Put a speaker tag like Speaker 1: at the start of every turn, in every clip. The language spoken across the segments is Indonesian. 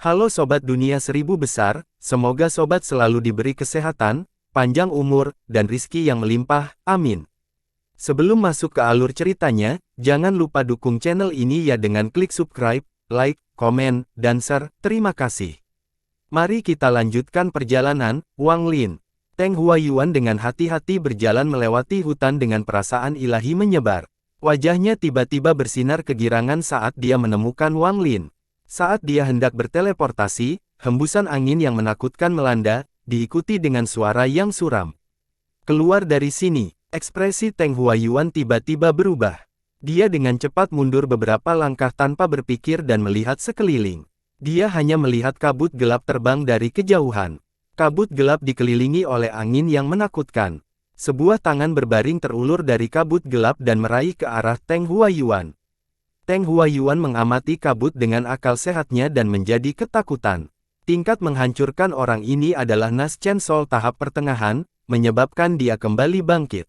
Speaker 1: Halo Sobat Dunia Seribu Besar, semoga Sobat selalu diberi kesehatan, panjang umur, dan rizki yang melimpah, amin. Sebelum masuk ke alur ceritanya, jangan lupa dukung channel ini ya dengan klik subscribe, like, komen, dan share, terima kasih. Mari kita lanjutkan perjalanan. Wang Lin. Teng Huayuan dengan hati-hati berjalan melewati hutan dengan perasaan ilahi menyebar. Wajahnya tiba-tiba bersinar kegirangan saat dia menemukan Wang Lin. Saat dia hendak berteleportasi, hembusan angin yang menakutkan melanda, diikuti dengan suara yang suram. Keluar dari sini, ekspresi Teng Huayuan tiba-tiba berubah. Dia dengan cepat mundur beberapa langkah tanpa berpikir dan melihat sekeliling. Dia hanya melihat kabut gelap terbang dari kejauhan. Kabut gelap dikelilingi oleh angin yang menakutkan. Sebuah tangan berbaring terulur dari kabut gelap dan meraih ke arah Teng Huayuan. Teng Huayuan mengamati kabut dengan akal sehatnya dan menjadi ketakutan. Tingkat menghancurkan orang ini adalah Nas Chen Sol tahap pertengahan, menyebabkan dia kembali bangkit.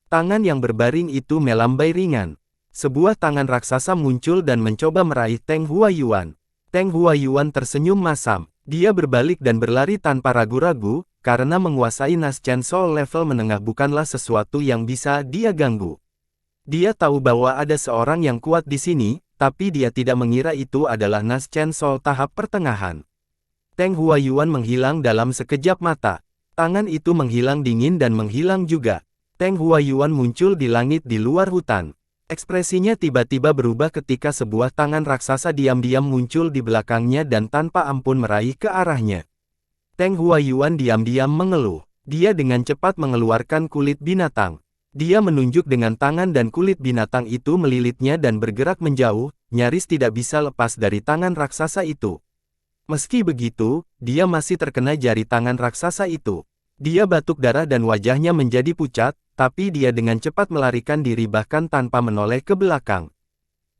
Speaker 1: Tangan yang berbaring itu melambai ringan. Sebuah tangan raksasa muncul dan mencoba meraih Teng Huayuan. Teng Huayuan tersenyum masam. Dia berbalik dan berlari tanpa ragu-ragu, karena menguasai Nas Chen Sol level menengah bukanlah sesuatu yang bisa dia ganggu. Dia tahu bahwa ada seorang yang kuat di sini, tapi dia tidak mengira itu adalah Nas Chen Sol tahap pertengahan. Teng Huayuan menghilang dalam sekejap mata. Tangan itu menghilang dingin dan menghilang juga. Teng Huayuan muncul di langit di luar hutan. Ekspresinya tiba-tiba berubah ketika sebuah tangan raksasa diam-diam muncul di belakangnya dan tanpa ampun meraih ke arahnya. Teng Huayuan diam-diam mengeluh. Dia dengan cepat mengeluarkan kulit binatang. Dia menunjuk dengan tangan dan kulit binatang itu melilitnya dan bergerak menjauh, nyaris tidak bisa lepas dari tangan raksasa itu. Meski begitu, dia masih terkena jari tangan raksasa itu. Dia batuk darah dan wajahnya menjadi pucat, tapi dia dengan cepat melarikan diri bahkan tanpa menoleh ke belakang.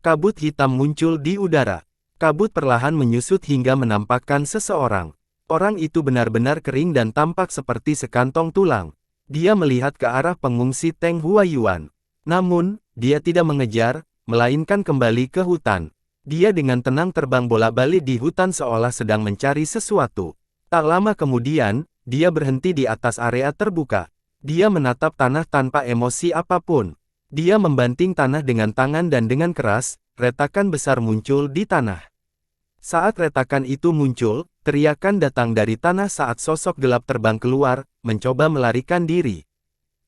Speaker 1: Kabut hitam muncul di udara. Kabut perlahan menyusut hingga menampakkan seseorang. Orang itu benar-benar kering dan tampak seperti sekantong tulang. Dia melihat ke arah pengungsi Teng Huayuan. Namun, dia tidak mengejar, melainkan kembali ke hutan. Dia dengan tenang terbang bola-balik di hutan seolah sedang mencari sesuatu. Tak lama kemudian, dia berhenti di atas area terbuka. Dia menatap tanah tanpa emosi apapun. Dia membanting tanah dengan tangan dan dengan keras, retakan besar muncul di tanah. Saat retakan itu muncul, teriakan datang dari tanah saat sosok gelap terbang keluar, mencoba melarikan diri.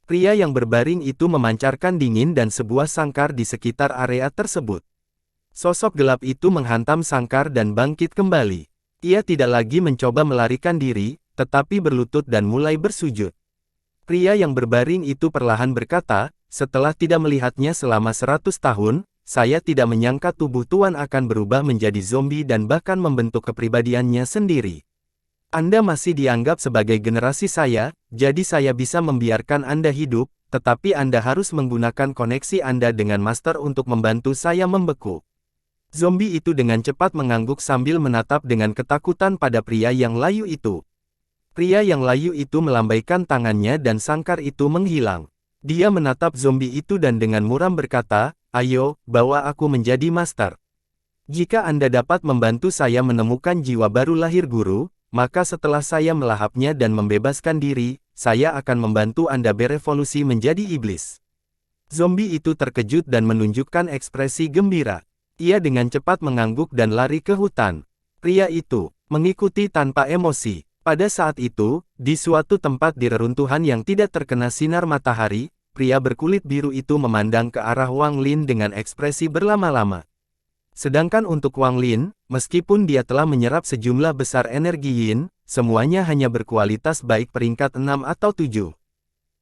Speaker 1: Pria yang berbaring itu memancarkan dingin dan sebuah sangkar di sekitar area tersebut. Sosok gelap itu menghantam sangkar dan bangkit kembali. Ia tidak lagi mencoba melarikan diri, tetapi berlutut dan mulai bersujud. Pria yang berbaring itu perlahan berkata, setelah tidak melihatnya selama 100 tahun, saya tidak menyangka tubuh Tuan akan berubah menjadi zombie dan bahkan membentuk kepribadiannya sendiri. Anda masih dianggap sebagai generasi saya, jadi saya bisa membiarkan Anda hidup, tetapi Anda harus menggunakan koneksi Anda dengan master untuk membantu saya membeku. Zombie itu dengan cepat mengangguk sambil menatap dengan ketakutan pada pria yang layu itu. Pria yang layu itu melambaikan tangannya dan sangkar itu menghilang. Dia menatap zombie itu dan dengan muram berkata, ayo, bawa aku menjadi master. Jika Anda dapat membantu saya menemukan jiwa baru lahir guru, maka setelah saya melahapnya dan membebaskan diri, saya akan membantu Anda berevolusi menjadi iblis. Zombie itu terkejut dan menunjukkan ekspresi gembira. Ia dengan cepat mengangguk dan lari ke hutan. Pria itu mengikuti tanpa emosi. Pada saat itu, di suatu tempat di reruntuhan yang tidak terkena sinar matahari, pria berkulit biru itu memandang ke arah Wang Lin dengan ekspresi berlama-lama. Sedangkan untuk Wang Lin, meskipun dia telah menyerap sejumlah besar energi yin, semuanya hanya berkualitas baik peringkat 6 atau 7.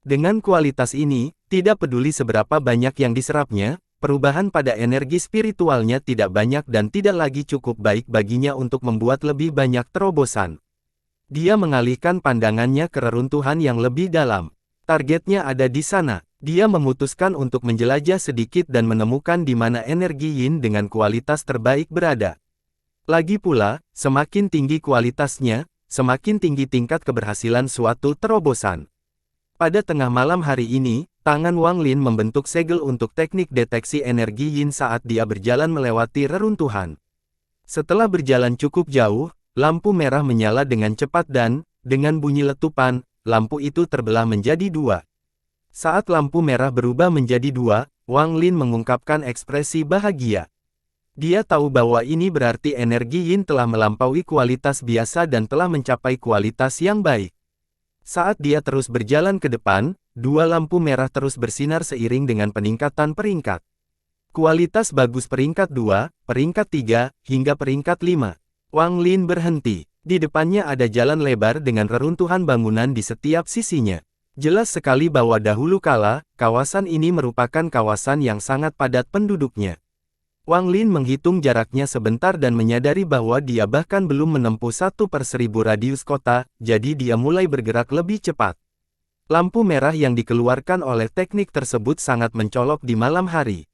Speaker 1: Dengan kualitas ini, tidak peduli seberapa banyak yang diserapnya, perubahan pada energi spiritualnya tidak banyak dan tidak lagi cukup baik baginya untuk membuat lebih banyak terobosan. Dia mengalihkan pandangannya ke reruntuhan yang lebih dalam. Targetnya ada di sana. Dia memutuskan untuk menjelajah sedikit dan menemukan di mana energi yin dengan kualitas terbaik berada. Lagi pula, semakin tinggi kualitasnya, semakin tinggi tingkat keberhasilan suatu terobosan. Pada tengah malam hari ini, tangan Wang Lin membentuk segel untuk teknik deteksi energi yin saat dia berjalan melewati reruntuhan. Setelah berjalan cukup jauh, lampu merah menyala dengan cepat dan, dengan bunyi letupan, lampu itu terbelah menjadi dua. Saat lampu merah berubah menjadi dua, Wang Lin mengungkapkan ekspresi bahagia. Dia tahu bahwa ini berarti energi yin telah melampaui kualitas biasa dan telah mencapai kualitas yang baik. Saat dia terus berjalan ke depan, dua lampu merah terus bersinar seiring dengan peningkatan peringkat. Kualitas bagus peringkat 2, peringkat 3, hingga peringkat 5. Wang Lin berhenti. Di depannya ada jalan lebar dengan reruntuhan bangunan di setiap sisinya. Jelas sekali bahwa dahulu kala, kawasan ini merupakan kawasan yang sangat padat penduduknya. Wang Lin menghitung jaraknya sebentar dan menyadari bahwa dia bahkan belum menempuh 1/1000 radius kota, jadi dia mulai bergerak lebih cepat. Lampu merah yang dikeluarkan oleh teknik tersebut sangat mencolok di malam hari.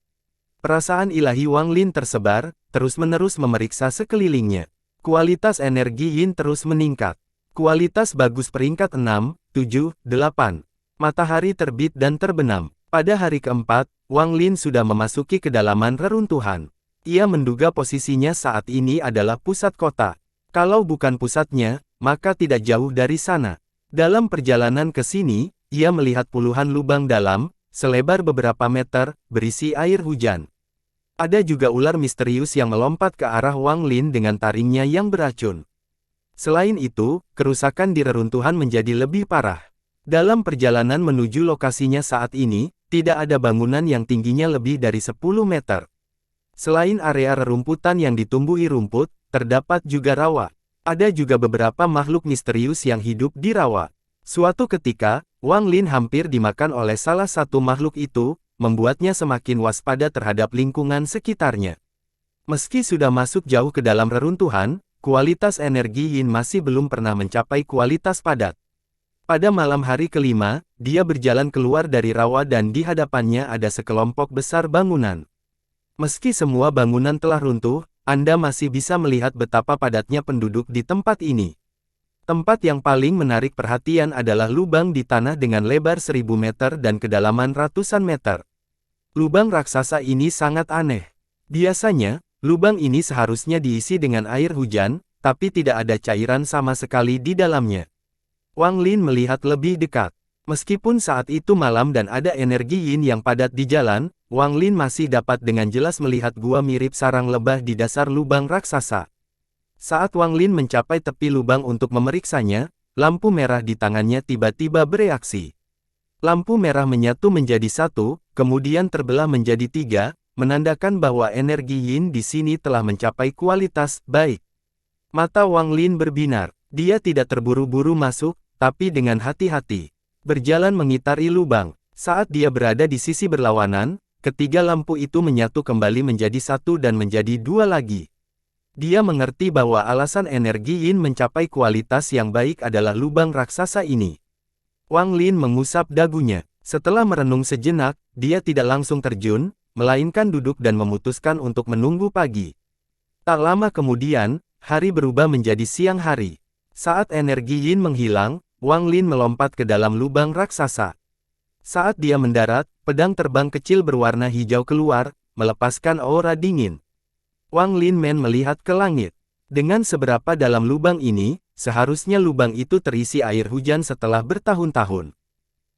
Speaker 1: Perasaan ilahi Wang Lin tersebar, terus-menerus memeriksa sekelilingnya. Kualitas energi yin terus meningkat. Kualitas bagus peringkat 6, 7, 8. Matahari terbit dan terbenam. Pada hari keempat, Wang Lin sudah memasuki kedalaman reruntuhan. Ia menduga posisinya saat ini adalah pusat kota. Kalau bukan pusatnya, maka tidak jauh dari sana. Dalam perjalanan ke sini, ia melihat puluhan lubang dalam, selebar beberapa meter, berisi air hujan. Ada juga ular misterius yang melompat ke arah Wang Lin dengan taringnya yang beracun. Selain itu, kerusakan di reruntuhan menjadi lebih parah. Dalam perjalanan menuju lokasinya saat ini, tidak ada bangunan yang tingginya lebih dari 10 meter. Selain area rerumputan yang ditumbuhi rumput, terdapat juga rawa. Ada juga beberapa makhluk misterius yang hidup di rawa. Suatu ketika, Wang Lin hampir dimakan oleh salah satu makhluk itu, membuatnya semakin waspada terhadap lingkungan sekitarnya. Meski sudah masuk jauh ke dalam reruntuhan, kualitas energi yin masih belum pernah mencapai kualitas padat. Pada malam hari kelima, dia berjalan keluar dari rawa dan di hadapannya ada sekelompok besar bangunan. Meski semua bangunan telah runtuh, Anda masih bisa melihat betapa padatnya penduduk di tempat ini. Tempat yang paling menarik perhatian adalah lubang di tanah dengan lebar 1000 meter dan kedalaman ratusan meter. Lubang raksasa ini sangat aneh. Biasanya, lubang ini seharusnya diisi dengan air hujan, tapi tidak ada cairan sama sekali di dalamnya. Wang Lin melihat lebih dekat. Meskipun saat itu malam dan ada energi yin yang padat di jalan, Wang Lin masih dapat dengan jelas melihat gua mirip sarang lebah di dasar lubang raksasa. Saat Wang Lin mencapai tepi lubang untuk memeriksanya, lampu merah di tangannya tiba-tiba bereaksi. Lampu merah menyatu menjadi satu, kemudian terbelah menjadi tiga, menandakan bahwa energi yin di sini telah mencapai kualitas baik. Mata Wang Lin berbinar. Dia tidak terburu-buru masuk, tapi dengan hati-hati. Berjalan mengitari lubang. Saat dia berada di sisi berlawanan, ketiga lampu itu menyatu kembali menjadi satu dan menjadi dua lagi. Dia mengerti bahwa alasan energi yin mencapai kualitas yang baik adalah lubang raksasa ini. Wang Lin mengusap dagunya. Setelah merenung sejenak, dia tidak langsung terjun, melainkan duduk dan memutuskan untuk menunggu pagi. Tak lama kemudian, hari berubah menjadi siang hari. Saat energi yin menghilang, Wang Lin melompat ke dalam lubang raksasa. Saat dia mendarat, pedang terbang kecil berwarna hijau keluar, melepaskan aura dingin. Wang Lin melihat ke langit. Dengan seberapa dalam lubang ini, seharusnya lubang itu terisi air hujan setelah bertahun-tahun.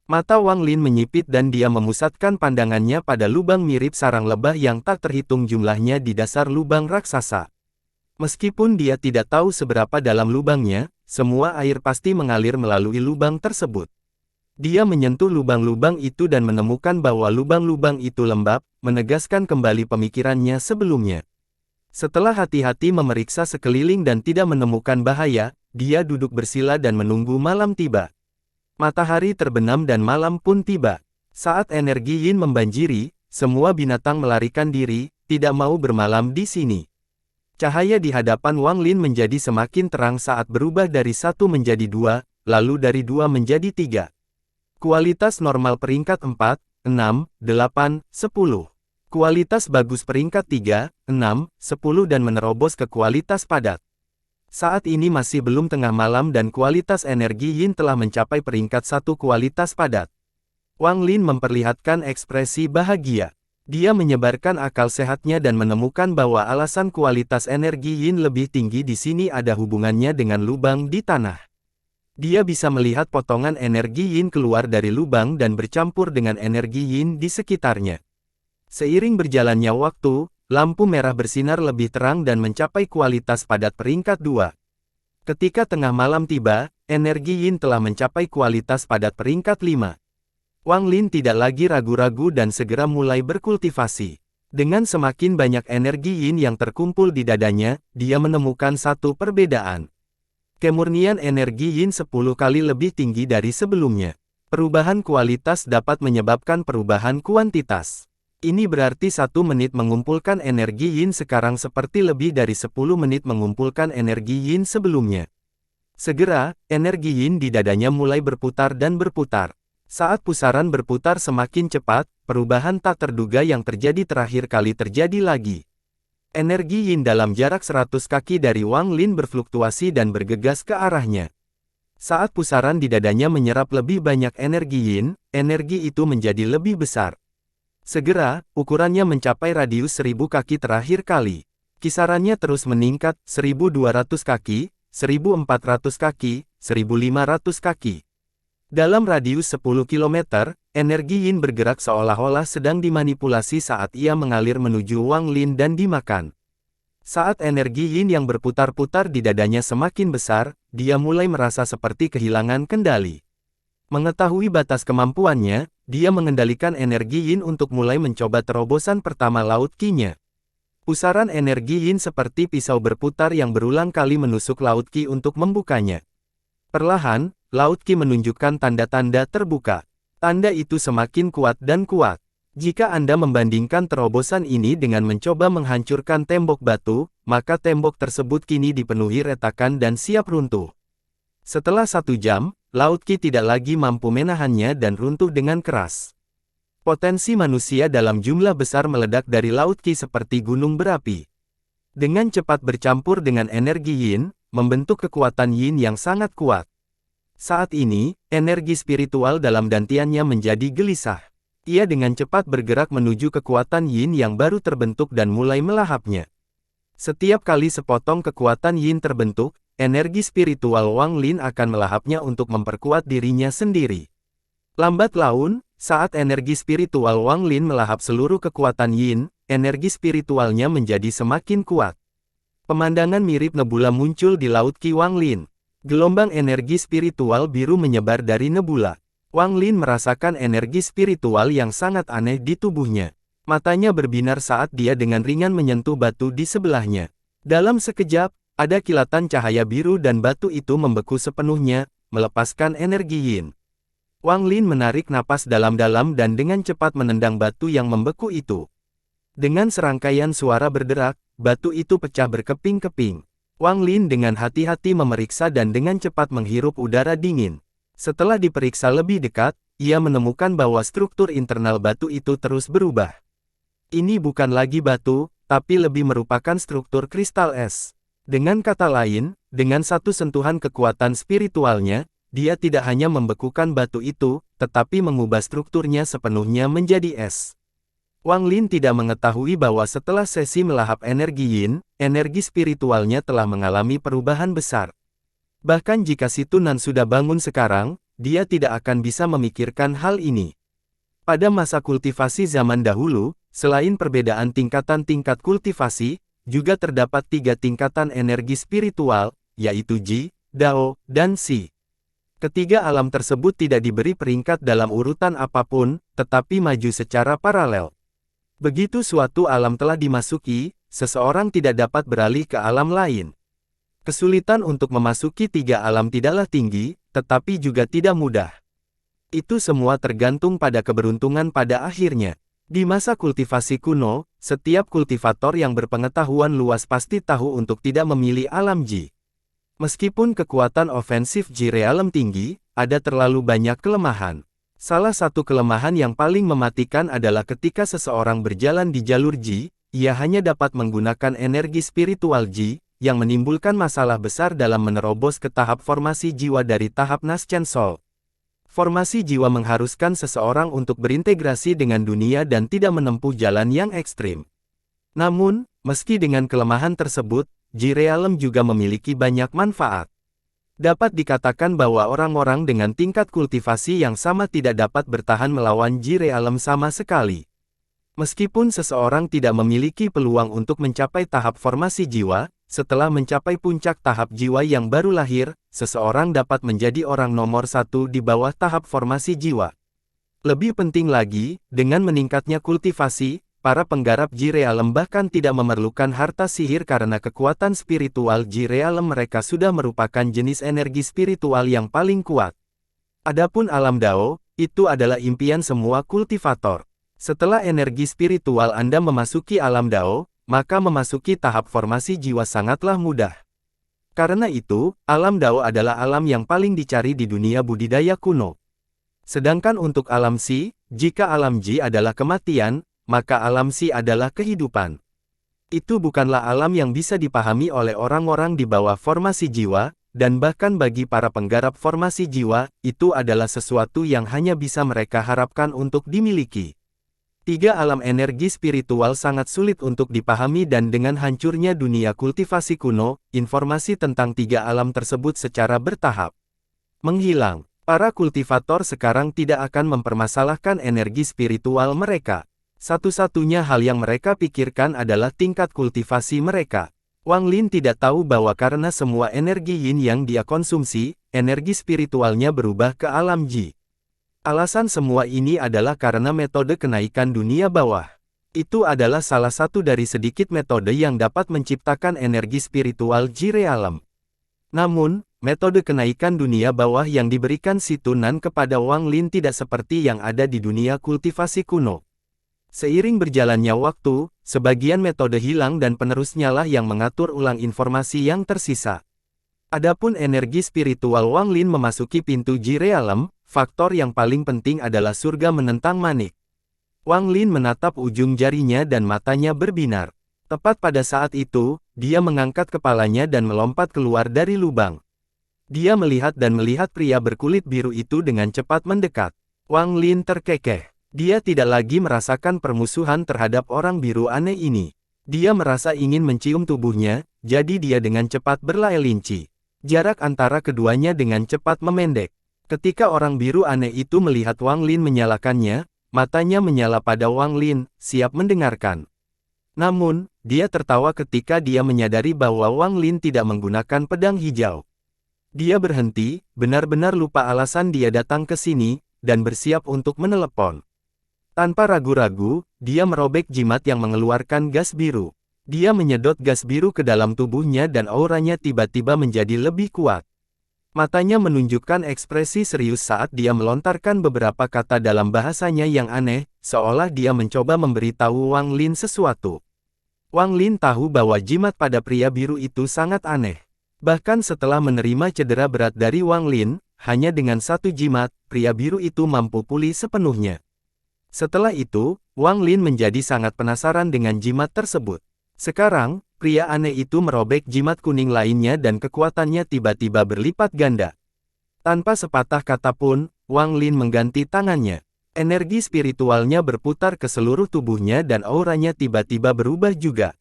Speaker 1: Mata Wang Lin menyipit dan dia memusatkan pandangannya pada lubang mirip sarang lebah yang tak terhitung jumlahnya di dasar lubang raksasa. Meskipun dia tidak tahu seberapa dalam lubangnya, semua air pasti mengalir melalui lubang tersebut. Dia menyentuh lubang-lubang itu dan menemukan bahwa lubang-lubang itu lembab, menegaskan kembali pemikirannya sebelumnya. Setelah hati-hati memeriksa sekeliling dan tidak menemukan bahaya, dia duduk bersila dan menunggu malam tiba. Matahari terbenam dan malam pun tiba. Saat energi yin membanjiri, semua binatang melarikan diri, tidak mau bermalam di sini. Cahaya di hadapan Wang Lin menjadi semakin terang saat berubah dari 1 menjadi 2, lalu dari 2 menjadi 3. Kualitas normal peringkat 4, 6, 8, 10. Kualitas bagus peringkat 3, 6, 10 dan menerobos ke kualitas padat. Saat ini masih belum tengah malam dan kualitas energi yin telah mencapai peringkat 1 kualitas padat. Wang Lin memperlihatkan ekspresi bahagia. Dia menyebarkan akal sehatnya dan menemukan bahwa alasan kualitas energi yin lebih tinggi di sini ada hubungannya dengan lubang di tanah. Dia bisa melihat potongan energi yin keluar dari lubang dan bercampur dengan energi yin di sekitarnya. Seiring berjalannya waktu, lampu merah bersinar lebih terang dan mencapai kualitas padat peringkat 2. Ketika tengah malam tiba, energi yin telah mencapai kualitas padat peringkat 5. Wang Lin tidak lagi ragu-ragu dan segera mulai berkultivasi. Dengan semakin banyak energi yin yang terkumpul di dadanya, dia menemukan satu perbedaan. Kemurnian energi yin 10 kali lebih tinggi dari sebelumnya. Perubahan kualitas dapat menyebabkan perubahan kuantitas. Ini berarti 1 menit mengumpulkan energi yin sekarang seperti lebih dari 10 menit mengumpulkan energi yin sebelumnya. Segera, energi yin di dadanya mulai berputar dan berputar. Saat pusaran berputar semakin cepat, perubahan tak terduga yang terjadi terakhir kali terjadi lagi. Energi yin dalam jarak 100 kaki dari Wang Lin berfluktuasi dan bergegas ke arahnya. Saat pusaran di dadanya menyerap lebih banyak energi yin, energi itu menjadi lebih besar. Segera, ukurannya mencapai radius 1000 kaki terakhir kali. Kisarannya terus meningkat, 1200 kaki, 1400 kaki, 1500 kaki. Dalam radius 10 km, energi yin bergerak seolah-olah sedang dimanipulasi saat ia mengalir menuju Wang Lin dan dimakan. Saat energi yin yang berputar-putar di dadanya semakin besar, dia mulai merasa seperti kehilangan kendali. Mengetahui batas kemampuannya, dia mengendalikan energi yin untuk mulai mencoba terobosan pertama laut Qi-nya. Pusaran energi yin seperti pisau berputar yang berulang kali menusuk laut Qi untuk membukanya. Perlahan, laut Qi menunjukkan tanda-tanda terbuka. Tanda itu semakin kuat dan kuat. Jika Anda membandingkan terobosan ini dengan mencoba menghancurkan tembok batu, maka tembok tersebut kini dipenuhi retakan dan siap runtuh. Setelah 1 jam, laut Qi tidak lagi mampu menahannya dan runtuh dengan keras. Potensi manusia dalam jumlah besar meledak dari laut Qi seperti gunung berapi. Dengan cepat bercampur dengan energi yin, membentuk kekuatan yin yang sangat kuat. Saat ini, energi spiritual dalam dantiannya menjadi gelisah. Ia dengan cepat bergerak menuju kekuatan yin yang baru terbentuk dan mulai melahapnya. Setiap kali sepotong kekuatan yin terbentuk, energi spiritual Wang Lin akan melahapnya untuk memperkuat dirinya sendiri. Lambat laun, saat energi spiritual Wang Lin melahap seluruh kekuatan yin, energi spiritualnya menjadi semakin kuat. Pemandangan mirip nebula muncul di laut Qi Wang Lin. Gelombang energi spiritual biru menyebar dari nebula. Wang Lin merasakan energi spiritual yang sangat aneh di tubuhnya. Matanya berbinar saat dia dengan ringan menyentuh batu di sebelahnya. Dalam sekejap, ada kilatan cahaya biru dan batu itu membeku sepenuhnya, melepaskan energi yin. Wang Lin menarik napas dalam-dalam dan dengan cepat menendang batu yang membeku itu. Dengan serangkaian suara berderak, batu itu pecah berkeping-keping. Wang Lin dengan hati-hati memeriksa dan dengan cepat menghirup udara dingin. Setelah diperiksa lebih dekat, ia menemukan bahwa struktur internal batu itu terus berubah. Ini bukan lagi batu, tapi lebih merupakan struktur kristal es. Dengan kata lain, dengan satu sentuhan kekuatan spiritualnya, dia tidak hanya membekukan batu itu, tetapi mengubah strukturnya sepenuhnya menjadi es. Wang Lin tidak mengetahui bahwa setelah sesi melahap energi yin, energi spiritualnya telah mengalami perubahan besar. Bahkan jika si Tunan sudah bangun sekarang, dia tidak akan bisa memikirkan hal ini. Pada masa kultivasi zaman dahulu, selain perbedaan tingkatan-tingkat kultivasi, juga terdapat 3 tingkatan energi spiritual, yaitu Ji, Dao, dan Si. Ketiga alam tersebut tidak diberi peringkat dalam urutan apapun, tetapi maju secara paralel. Begitu suatu alam telah dimasuki, seseorang tidak dapat beralih ke alam lain. Kesulitan untuk memasuki 3 alam tidaklah tinggi, tetapi juga tidak mudah. Itu semua tergantung pada keberuntungan pada akhirnya. Di masa kultivasi kuno, setiap kultivator yang berpengetahuan luas pasti tahu untuk tidak memilih alam Ji. Meskipun kekuatan ofensif Ji realem tinggi, ada terlalu banyak kelemahan. Salah satu kelemahan yang paling mematikan adalah ketika seseorang berjalan di jalur Ji, ia hanya dapat menggunakan energi spiritual Ji, yang menimbulkan masalah besar dalam menerobos ke tahap formasi jiwa dari tahap Naschen Soul. Formasi jiwa mengharuskan seseorang untuk berintegrasi dengan dunia dan tidak menempuh jalan yang ekstrim. Namun, meski dengan kelemahan tersebut, Ji-Realm juga memiliki banyak manfaat. Dapat dikatakan bahwa orang-orang dengan tingkat kultivasi yang sama tidak dapat bertahan melawan Ji-Realm sama sekali. Meskipun seseorang tidak memiliki peluang untuk mencapai tahap formasi jiwa, setelah mencapai puncak tahap jiwa yang baru lahir, seseorang dapat menjadi orang nomor satu di bawah tahap formasi jiwa. Lebih penting lagi, dengan meningkatnya kultivasi, para penggarap Ji-Realm bahkan tidak memerlukan harta sihir karena kekuatan spiritual Ji-Realm mereka sudah merupakan jenis energi spiritual yang paling kuat. Adapun alam Dao, itu adalah impian semua kultivator. Setelah energi spiritual Anda memasuki alam Dao, maka memasuki tahap formasi jiwa sangatlah mudah. Karena itu, alam Dao adalah alam yang paling dicari di dunia budidaya kuno. Sedangkan untuk alam Si, jika alam Ji adalah kematian, maka alam Si adalah kehidupan. Itu bukanlah alam yang bisa dipahami oleh orang-orang di bawah formasi jiwa, dan bahkan bagi para penggarap formasi jiwa, itu adalah sesuatu yang hanya bisa mereka harapkan untuk dimiliki. Tiga alam energi spiritual sangat sulit untuk dipahami dan dengan hancurnya dunia kultivasi kuno, informasi tentang tiga alam tersebut secara bertahap menghilang. Para kultivator sekarang tidak akan mempermasalahkan energi spiritual mereka. Satu-satunya hal yang mereka pikirkan adalah tingkat kultivasi mereka. Wang Lin tidak tahu bahwa karena semua energi yin yang dia konsumsi, energi spiritualnya berubah ke alam Ji. Alasan semua ini adalah karena metode kenaikan dunia bawah. Itu adalah salah satu dari sedikit metode yang dapat menciptakan energi spiritual Ji-Realm. Namun, metode kenaikan dunia bawah yang diberikan Si Tunan kepada Wang Lin tidak seperti yang ada di dunia kultivasi kuno. Seiring berjalannya waktu, sebagian metode hilang dan penerusnya lah yang mengatur ulang informasi yang tersisa. Adapun energi spiritual Wang Lin memasuki pintu Ji-Realm, faktor yang paling penting adalah surga menentang manik. Wang Lin menatap ujung jarinya dan matanya berbinar. Tepat pada saat itu, dia mengangkat kepalanya dan melompat keluar dari lubang. Dia melihat pria berkulit biru itu dengan cepat mendekat. Wang Lin terkekeh. Dia tidak lagi merasakan permusuhan terhadap orang biru aneh ini. Dia merasa ingin mencium tubuhnya, jadi dia dengan cepat berlari linci. Jarak antara keduanya dengan cepat memendek. Ketika orang biru aneh itu melihat Wang Lin menyalakannya, matanya menyala pada Wang Lin, siap mendengarkan. Namun, dia tertawa ketika dia menyadari bahwa Wang Lin tidak menggunakan pedang hijau. Dia berhenti, benar-benar lupa alasan dia datang ke sini, dan bersiap untuk menelepon. Tanpa ragu-ragu, dia merobek jimat yang mengeluarkan gas biru. Dia menyedot gas biru ke dalam tubuhnya dan auranya tiba-tiba menjadi lebih kuat. Matanya menunjukkan ekspresi serius saat dia melontarkan beberapa kata dalam bahasanya yang aneh, seolah dia mencoba memberitahu Wang Lin sesuatu. Wang Lin tahu bahwa jimat pada pria biru itu sangat aneh. Bahkan setelah menerima cedera berat dari Wang Lin, hanya dengan satu jimat, pria biru itu mampu pulih sepenuhnya. Setelah itu, Wang Lin menjadi sangat penasaran dengan jimat tersebut. Sekarang, pria aneh itu merobek jimat kuning lainnya dan kekuatannya tiba-tiba berlipat ganda. Tanpa sepatah kata pun, Wang Lin mengganti tangannya. Energi spiritualnya berputar ke seluruh tubuhnya dan auranya tiba-tiba berubah juga.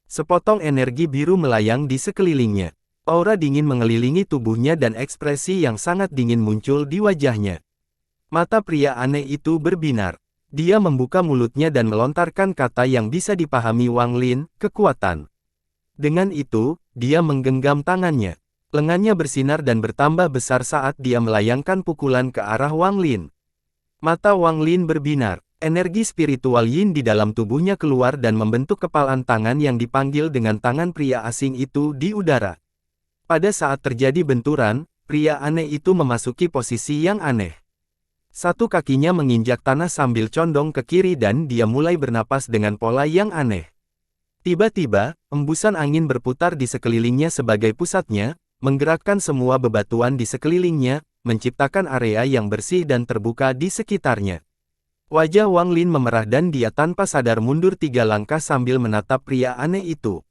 Speaker 1: Sepotong energi biru melayang di sekelilingnya. Aura dingin mengelilingi tubuhnya dan ekspresi yang sangat dingin muncul di wajahnya. Mata pria aneh itu berbinar. Dia membuka mulutnya dan melontarkan kata yang bisa dipahami Wang Lin, kekuatan. Dengan itu, dia menggenggam tangannya. Lengannya bersinar dan bertambah besar saat dia melayangkan pukulan ke arah Wang Lin. Mata Wang Lin berbinar. Energi spiritual yin di dalam tubuhnya keluar dan membentuk kepalan tangan yang dipanggil dengan tangan pria asing itu di udara. Pada saat terjadi benturan, pria aneh itu memasuki posisi yang aneh. Satu kakinya menginjak tanah sambil condong ke kiri dan dia mulai bernapas dengan pola yang aneh. Tiba-tiba, embusan angin berputar di sekelilingnya sebagai pusatnya, menggerakkan semua bebatuan di sekelilingnya, menciptakan area yang bersih dan terbuka di sekitarnya. Wajah Wang Lin memerah dan dia tanpa sadar mundur 3 langkah sambil menatap pria aneh itu.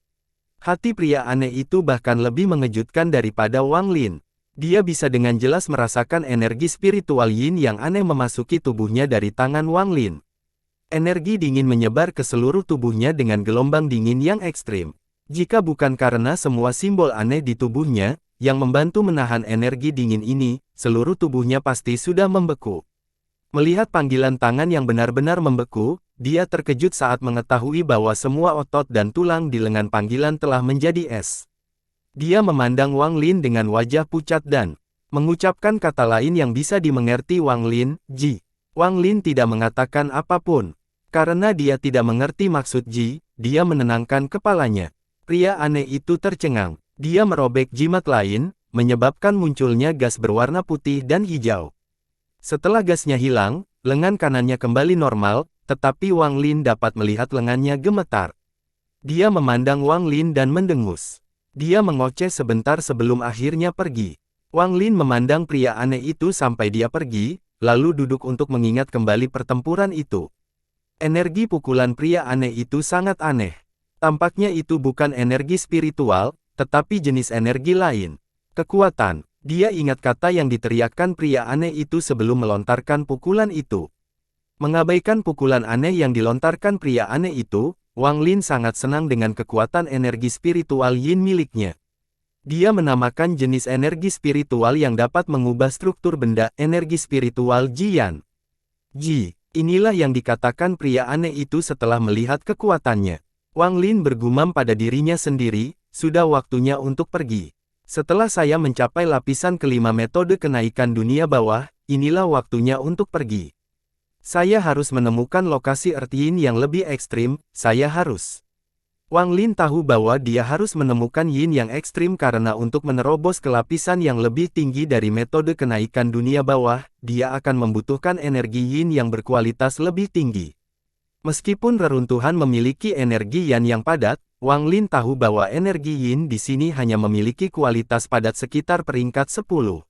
Speaker 1: Hati pria aneh itu bahkan lebih mengejutkan daripada Wang Lin. Dia bisa dengan jelas merasakan energi spiritual Yin yang aneh memasuki tubuhnya dari tangan Wang Lin. Energi dingin menyebar ke seluruh tubuhnya dengan gelombang dingin yang ekstrim. Jika bukan karena semua simbol aneh di tubuhnya, yang membantu menahan energi dingin ini, seluruh tubuhnya pasti sudah membeku. Melihat panggilan tangan yang benar-benar membeku, dia terkejut saat mengetahui bahwa semua otot dan tulang di lengan panggilan telah menjadi es. Dia memandang Wang Lin dengan wajah pucat dan mengucapkan kata lain yang bisa dimengerti Wang Lin, Ji. Wang Lin tidak mengatakan apapun. Karena dia tidak mengerti maksud Ji, dia menenangkan kepalanya. Pria aneh itu tercengang. Dia merobek jimat lain, menyebabkan munculnya gas berwarna putih dan hijau. Setelah gasnya hilang, lengan kanannya kembali normal, tetapi Wang Lin dapat melihat lengannya gemetar. Dia memandang Wang Lin dan mendengus. Dia mengoceh sebentar sebelum akhirnya pergi. Wang Lin memandang pria aneh itu sampai dia pergi, lalu duduk untuk mengingat kembali pertempuran itu. Energi pukulan pria aneh itu sangat aneh. Tampaknya itu bukan energi spiritual, tetapi jenis energi lain. Kekuatan. Dia ingat kata yang diteriakkan pria aneh itu sebelum melontarkan pukulan itu. Mengabaikan pukulan aneh yang dilontarkan pria aneh itu, Wang Lin sangat senang dengan kekuatan energi spiritual Yin miliknya. Dia menamakan jenis energi spiritual yang dapat mengubah struktur benda, energi spiritual Jian. Ji, inilah yang dikatakan pria aneh itu setelah melihat kekuatannya. Wang Lin bergumam pada dirinya sendiri, sudah waktunya untuk pergi. Setelah saya mencapai lapisan kelima metode kenaikan dunia bawah, inilah waktunya untuk pergi. Saya harus menemukan lokasi Earth Yin yang lebih ekstrim, saya harus. Wang Lin tahu bahwa dia harus menemukan Yin yang ekstrim karena untuk menerobos ke lapisan yang lebih tinggi dari metode kenaikan dunia bawah, dia akan membutuhkan energi Yin yang berkualitas lebih tinggi. Meskipun reruntuhan memiliki energi Yan yang padat, Wang Lin tahu bahwa energi Yin di sini hanya memiliki kualitas padat sekitar peringkat 10.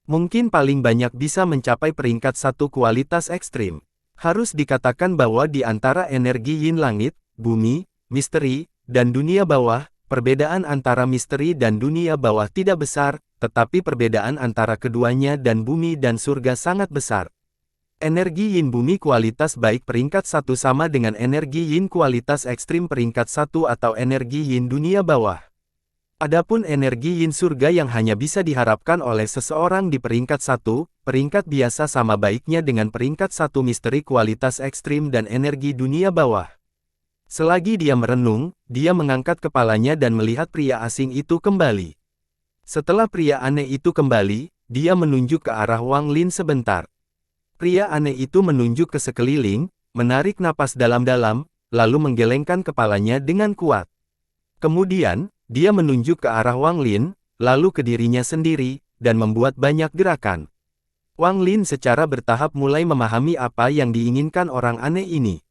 Speaker 1: Mungkin paling banyak bisa mencapai peringkat 1 kualitas ekstrim. Harus dikatakan bahwa di antara energi Yin langit, bumi, misteri, dan dunia bawah, perbedaan antara misteri dan dunia bawah tidak besar, tetapi perbedaan antara keduanya dan bumi dan surga sangat besar. Energi Yin bumi kualitas baik peringkat 1 sama dengan energi Yin kualitas ekstrim peringkat 1 atau energi Yin dunia bawah. Adapun energi Yin surga yang hanya bisa diharapkan oleh seseorang di peringkat 1, peringkat biasa sama baiknya dengan peringkat 1 misteri kualitas ekstrim dan energi dunia bawah. Selagi dia merenung, dia mengangkat kepalanya dan melihat pria asing itu kembali. Setelah pria aneh itu kembali, dia menunjuk ke arah Wang Lin sebentar. Pria aneh itu menunjuk ke sekeliling, menarik napas dalam-dalam, lalu menggelengkan kepalanya dengan kuat. Kemudian, dia menunjuk ke arah Wang Lin, lalu ke dirinya sendiri, dan membuat banyak gerakan. Wang Lin secara bertahap mulai memahami apa yang diinginkan orang aneh ini.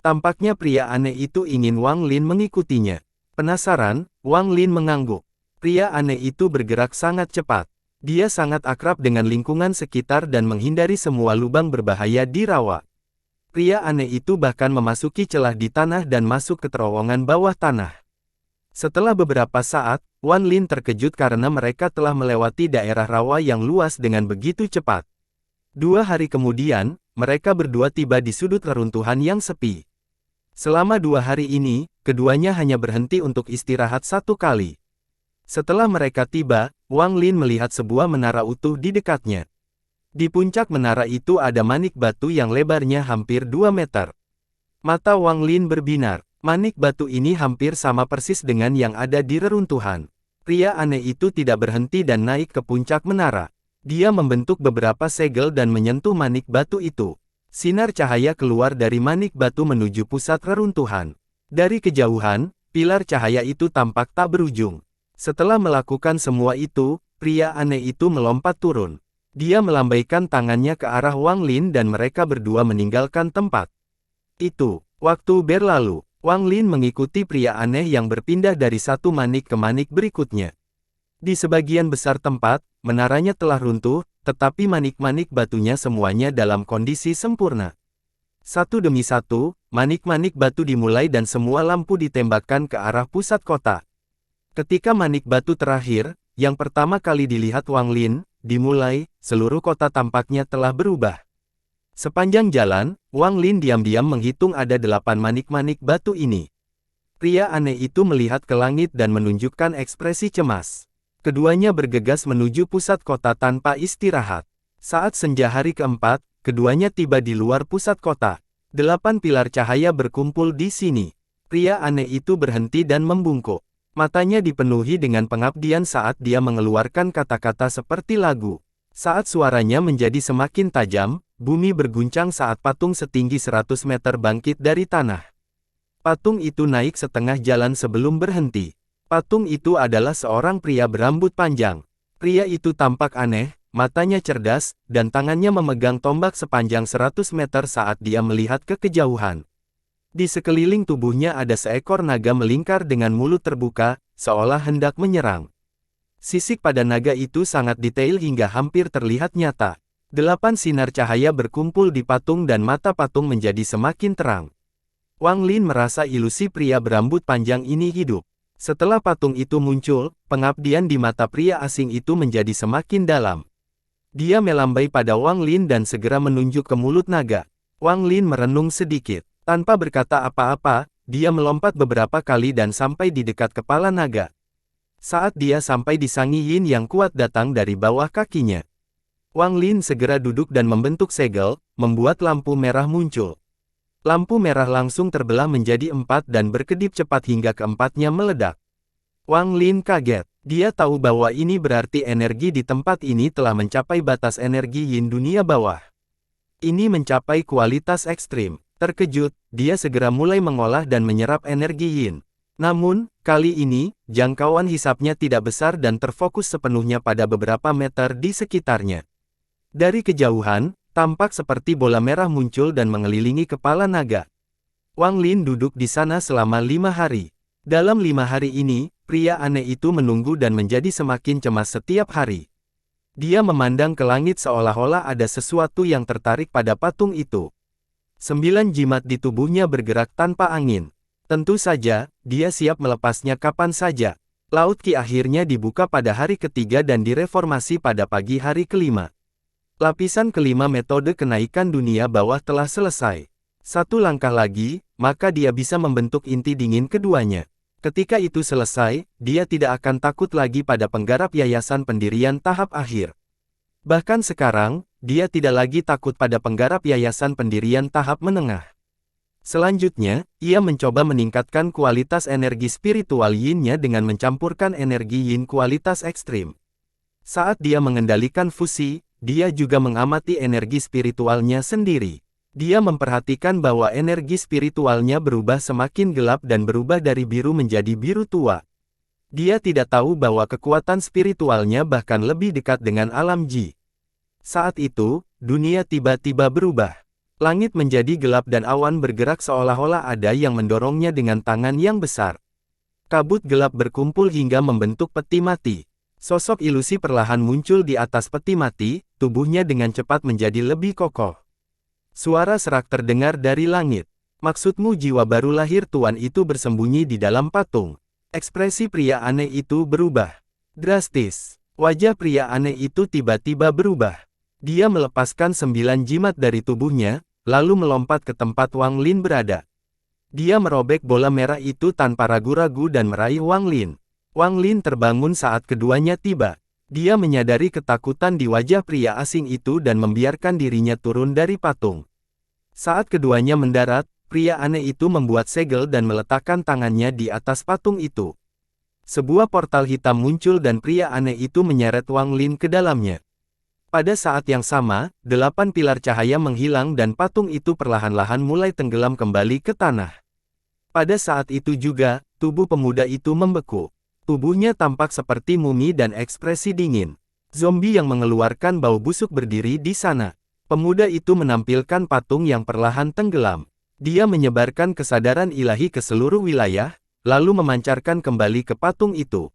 Speaker 1: Tampaknya pria aneh itu ingin Wang Lin mengikutinya. Penasaran, Wang Lin mengangguk. Pria aneh itu bergerak sangat cepat. Dia sangat akrab dengan lingkungan sekitar dan menghindari semua lubang berbahaya di rawa. Pria aneh itu bahkan memasuki celah di tanah dan masuk ke terowongan bawah tanah. Setelah beberapa saat, Wang Lin terkejut karena mereka telah melewati daerah rawa yang luas dengan begitu cepat. 2 hari kemudian, mereka berdua tiba di sudut reruntuhan yang sepi. Selama 2 hari ini, keduanya hanya berhenti untuk istirahat 1 kali. Setelah mereka tiba, Wang Lin melihat sebuah menara utuh di dekatnya. Di puncak menara itu ada manik batu yang lebarnya hampir 2 meter. Mata Wang Lin berbinar. Manik batu ini hampir sama persis dengan yang ada di reruntuhan. Pria aneh itu tidak berhenti dan naik ke puncak menara. Dia membentuk beberapa segel dan menyentuh manik batu itu. Sinar cahaya keluar dari manik batu menuju pusat reruntuhan. Dari kejauhan, pilar cahaya itu tampak tak berujung. Setelah melakukan semua itu, pria aneh itu melompat turun. Dia melambaikan tangannya ke arah Wang Lin dan mereka berdua meninggalkan tempat itu. Waktu berlalu. Wang Lin mengikuti pria aneh yang berpindah dari satu manik ke manik berikutnya. Di sebagian besar tempat, menaranya telah runtuh, tetapi manik-manik batunya semuanya dalam kondisi sempurna. Satu demi satu, manik-manik batu dimulai dan semua lampu ditembakkan ke arah pusat kota. Ketika manik batu terakhir, yang pertama kali dilihat Wang Lin, dimulai, seluruh kota tampaknya telah berubah. Sepanjang jalan, Wang Lin diam-diam menghitung ada 8 manik-manik batu ini. Pria aneh itu melihat ke langit dan menunjukkan ekspresi cemas. Keduanya bergegas menuju pusat kota tanpa istirahat. Saat senja hari keempat, keduanya tiba di luar pusat kota. 8 pilar cahaya berkumpul di sini. Pria aneh itu berhenti dan membungkuk. Matanya dipenuhi dengan pengabdian saat dia mengeluarkan kata-kata seperti lagu. Saat suaranya menjadi semakin tajam, bumi berguncang saat patung setinggi 100 meter bangkit dari tanah. Patung itu naik setengah jalan sebelum berhenti. Patung itu adalah seorang pria berambut panjang. Pria itu tampak aneh, matanya cerdas, dan tangannya memegang tombak sepanjang 100 meter saat dia melihat ke kejauhan. Di sekeliling tubuhnya ada seekor naga melingkar dengan mulut terbuka, seolah hendak menyerang. Sisik pada naga itu sangat detail hingga hampir terlihat nyata. 8 sinar cahaya berkumpul di patung dan mata patung menjadi semakin terang. Wang Lin merasa ilusi pria berambut panjang ini hidup. Setelah patung itu muncul, pengabdian di mata pria asing itu menjadi semakin dalam. Dia melambai pada Wang Lin dan segera menunjuk ke mulut naga. Wang Lin merenung sedikit. Tanpa berkata apa-apa, dia melompat beberapa kali dan sampai di dekat kepala naga. Saat dia sampai di Sangi Yin yang kuat datang dari bawah kakinya. Wang Lin segera duduk dan membentuk segel, membuat lampu merah muncul. Lampu merah langsung terbelah menjadi 4 dan berkedip cepat hingga keempatnya meledak. Wang Lin kaget. Dia tahu bahwa ini berarti energi di tempat ini telah mencapai batas energi Yin dunia bawah. Ini mencapai kualitas ekstrim. Terkejut, dia segera mulai mengolah dan menyerap energi Yin. Namun, kali ini, jangkauan hisapnya tidak besar dan terfokus sepenuhnya pada beberapa meter di sekitarnya. Dari kejauhan, tampak seperti bola merah muncul dan mengelilingi kepala naga. Wang Lin duduk di sana selama 5 hari. Dalam 5 hari ini, pria aneh itu menunggu dan menjadi semakin cemas setiap hari. Dia memandang ke langit seolah-olah ada sesuatu yang tertarik pada patung itu. 9 jimat di tubuhnya bergerak tanpa angin. Tentu saja, dia siap melepasnya kapan saja. Laut Qi akhirnya dibuka pada hari ketiga dan direformasi pada pagi hari kelima. Lapisan kelima metode kenaikan dunia bawah telah selesai. 1 langkah lagi, maka dia bisa membentuk inti dingin keduanya. Ketika itu selesai, dia tidak akan takut lagi pada penggarap yayasan pendirian tahap akhir. Bahkan sekarang, dia tidak lagi takut pada penggarap yayasan pendirian tahap menengah. Selanjutnya, ia mencoba meningkatkan kualitas energi spiritual Yin-nya dengan mencampurkan energi Yin kualitas ekstrim. Saat dia mengendalikan fusi, dia juga mengamati energi spiritualnya sendiri. Dia memperhatikan bahwa energi spiritualnya berubah semakin gelap dan berubah dari biru menjadi biru tua. Dia tidak tahu bahwa kekuatan spiritualnya bahkan lebih dekat dengan alam Ji. Saat itu, dunia tiba-tiba berubah. Langit menjadi gelap dan awan bergerak seolah-olah ada yang mendorongnya dengan tangan yang besar. Kabut gelap berkumpul hingga membentuk peti mati. Sosok ilusi perlahan muncul di atas peti mati, tubuhnya dengan cepat menjadi lebih kokoh. Suara serak terdengar dari langit. Maksudmu jiwa baru lahir tuan itu bersembunyi di dalam patung. Ekspresi pria aneh itu berubah. Drastis. Wajah pria aneh itu tiba-tiba berubah. Dia melepaskan 9 jimat dari tubuhnya, lalu melompat ke tempat Wang Lin berada. Dia merobek bola merah itu tanpa ragu-ragu dan meraih Wang Lin. Wang Lin terbangun saat keduanya tiba. Dia menyadari ketakutan di wajah pria asing itu dan membiarkan dirinya turun dari patung. Saat keduanya mendarat, pria aneh itu membuat segel dan meletakkan tangannya di atas patung itu. Sebuah portal hitam muncul dan pria aneh itu menyeret Wang Lin ke dalamnya. Pada saat yang sama, 8 pilar cahaya menghilang dan patung itu perlahan-lahan mulai tenggelam kembali ke tanah. Pada saat itu juga, tubuh pemuda itu membeku. Tubuhnya tampak seperti mumi dan ekspresi dingin. Zombie yang mengeluarkan bau busuk berdiri di sana. Pemuda itu menampilkan patung yang perlahan tenggelam. Dia menyebarkan kesadaran ilahi ke seluruh wilayah, lalu memancarkan kembali ke patung itu.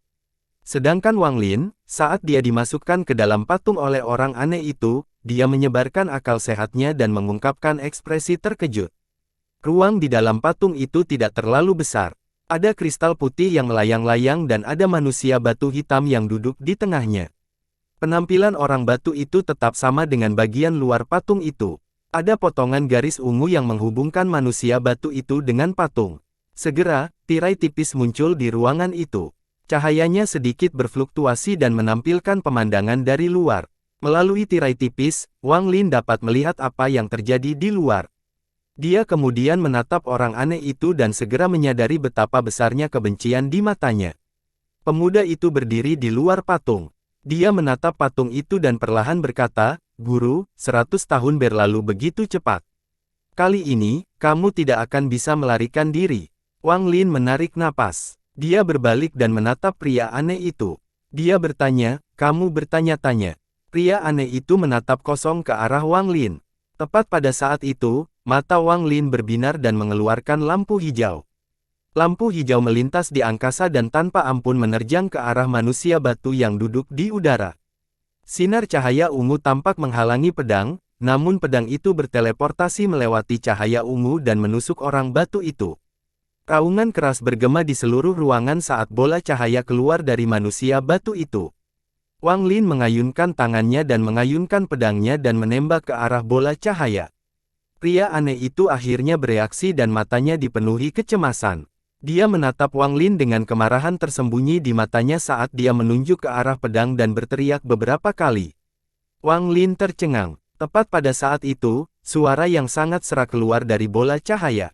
Speaker 1: Sedangkan Wang Lin, saat dia dimasukkan ke dalam patung oleh orang aneh itu, dia menyebarkan akal sehatnya dan mengungkapkan ekspresi terkejut. Ruang di dalam patung itu tidak terlalu besar. Ada kristal putih yang melayang-layang dan ada manusia batu hitam yang duduk di tengahnya. Penampilan orang batu itu tetap sama dengan bagian luar patung itu. Ada potongan garis ungu yang menghubungkan manusia batu itu dengan patung. Segera, tirai tipis muncul di ruangan itu. Cahayanya sedikit berfluktuasi dan menampilkan pemandangan dari luar. Melalui tirai tipis, Wang Lin dapat melihat apa yang terjadi di luar. Dia kemudian menatap orang aneh itu dan segera menyadari betapa besarnya kebencian di matanya. Pemuda itu berdiri di luar patung. Dia menatap patung itu dan perlahan berkata, "Guru, 100 tahun berlalu begitu cepat. Kali ini, kamu tidak akan bisa melarikan diri." Wang Lin menarik napas. Dia berbalik dan menatap pria aneh itu. Dia bertanya, "Kamu bertanya-tanya?" Pria aneh itu menatap kosong ke arah Wang Lin. Tepat pada saat itu, mata Wang Lin berbinar dan mengeluarkan lampu hijau. Lampu hijau melintas di angkasa dan tanpa ampun menerjang ke arah manusia batu yang duduk di udara. Sinar cahaya ungu tampak menghalangi pedang, namun pedang itu berteleportasi melewati cahaya ungu dan menusuk orang batu itu. Raungan keras bergema di seluruh ruangan saat bola cahaya keluar dari manusia batu itu. Wang Lin mengayunkan tangannya dan mengayunkan pedangnya dan menembak ke arah bola cahaya. Pria aneh itu akhirnya bereaksi dan matanya dipenuhi kecemasan. Dia menatap Wang Lin dengan kemarahan tersembunyi di matanya saat dia menunjuk ke arah pedang dan berteriak beberapa kali. Wang Lin tercengang. Tepat pada saat itu, suara yang sangat serak keluar dari bola cahaya.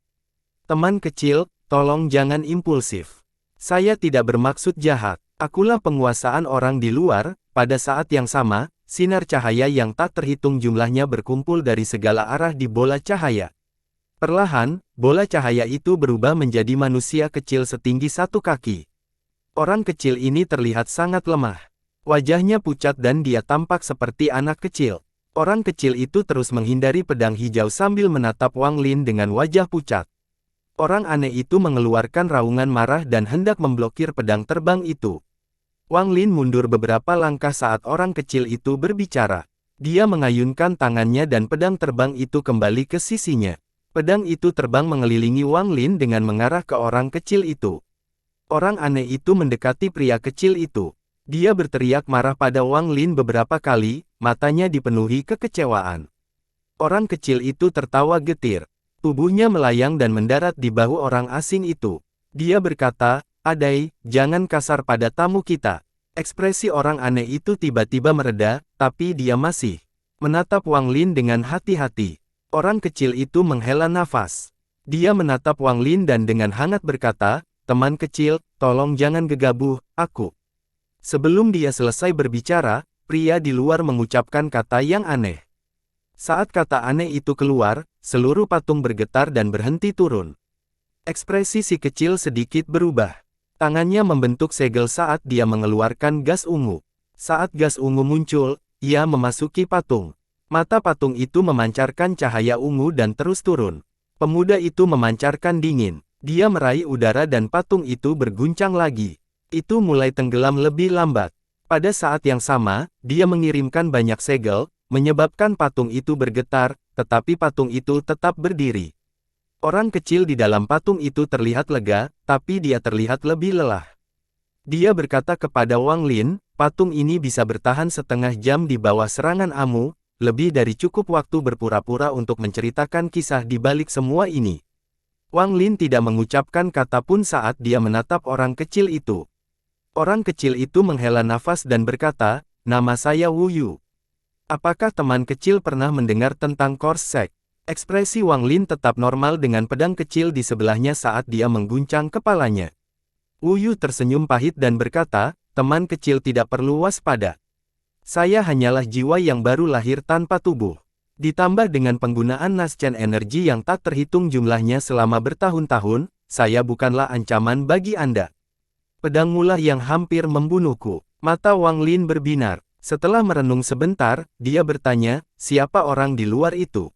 Speaker 1: "Teman kecil, tolong jangan impulsif. Saya tidak bermaksud jahat. Akulah penguasaan orang di luar." Pada saat yang sama, sinar cahaya yang tak terhitung jumlahnya berkumpul dari segala arah di bola cahaya. Perlahan, bola cahaya itu berubah menjadi manusia kecil setinggi 1 kaki. Orang kecil ini terlihat sangat lemah. Wajahnya pucat dan dia tampak seperti anak kecil. Orang kecil itu terus menghindari pedang hijau sambil menatap Wang Lin dengan wajah pucat. Orang aneh itu mengeluarkan raungan marah dan hendak memblokir pedang terbang itu. Wang Lin mundur beberapa langkah saat orang kecil itu berbicara. Dia mengayunkan tangannya dan pedang terbang itu kembali ke sisinya. Pedang itu terbang mengelilingi Wang Lin dengan mengarah ke orang kecil itu. Orang aneh itu mendekati pria kecil itu. Dia berteriak marah pada Wang Lin beberapa kali, matanya dipenuhi kekecewaan. Orang kecil itu tertawa getir. Tubuhnya melayang dan mendarat di bahu orang asing itu. Dia berkata, "Adai, jangan kasar pada tamu kita." Ekspresi orang aneh itu tiba-tiba mereda, tapi dia masih menatap Wang Lin dengan hati-hati. Orang kecil itu menghela nafas. Dia menatap Wang Lin dan dengan hangat berkata, "Teman kecil, tolong jangan gegabah, aku." Sebelum dia selesai berbicara, pria di luar mengucapkan kata yang aneh. Saat kata aneh itu keluar, seluruh patung bergetar dan berhenti turun. Ekspresi si kecil sedikit berubah. Tangannya membentuk segel saat dia mengeluarkan gas ungu. Saat gas ungu muncul, ia memasuki patung. Mata patung itu memancarkan cahaya ungu dan terus turun. Pemuda itu memancarkan dingin. Dia meraih udara dan patung itu berguncang lagi. Itu mulai tenggelam lebih lambat. Pada saat yang sama, dia mengirimkan banyak segel, menyebabkan patung itu bergetar, tetapi patung itu tetap berdiri. Orang kecil di dalam patung itu terlihat lega, tapi dia terlihat lebih lelah. Dia berkata kepada Wang Lin, "Patung ini bisa bertahan setengah jam di bawah serangan Amu, lebih dari cukup waktu berpura-pura untuk menceritakan kisah di balik semua ini." Wang Lin tidak mengucapkan kata pun saat dia menatap orang kecil itu. Orang kecil itu menghela nafas dan berkata, "Nama saya Wu Yu. Apakah teman kecil pernah mendengar tentang Korsek?" Ekspresi Wang Lin tetap normal dengan pedang kecil di sebelahnya saat dia mengguncang kepalanya. Wu Yu tersenyum pahit dan berkata, "Teman kecil tidak perlu waspada. Saya hanyalah jiwa yang baru lahir tanpa tubuh. Ditambah dengan penggunaan nascen energi yang tak terhitung jumlahnya selama bertahun-tahun, saya bukanlah ancaman bagi Anda. Pedangmulah yang hampir membunuhku." Mata Wang Lin berbinar. Setelah merenung sebentar, dia bertanya, "Siapa orang di luar itu?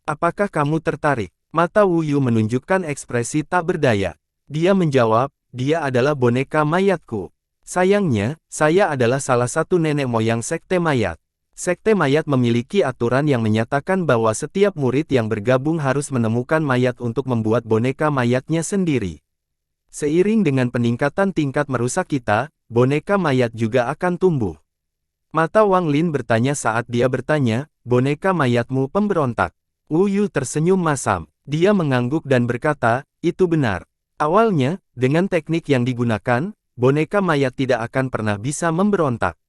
Speaker 1: Apakah kamu tertarik?" Mata Wu Yu menunjukkan ekspresi tak berdaya. Dia menjawab, "Dia adalah boneka mayatku. Sayangnya, saya adalah salah satu nenek moyang Sekte Mayat. Sekte Mayat memiliki aturan yang menyatakan bahwa setiap murid yang bergabung harus menemukan mayat untuk membuat boneka mayatnya sendiri. Seiring dengan peningkatan tingkat merusak kita, boneka mayat juga akan tumbuh. Mata Wang Lin bertanya saat dia bertanya, boneka mayatmu pemberontak. Wu Yu tersenyum masam. Dia mengangguk dan berkata, itu benar. Awalnya, dengan teknik yang digunakan, boneka mayat tidak akan pernah bisa memberontak.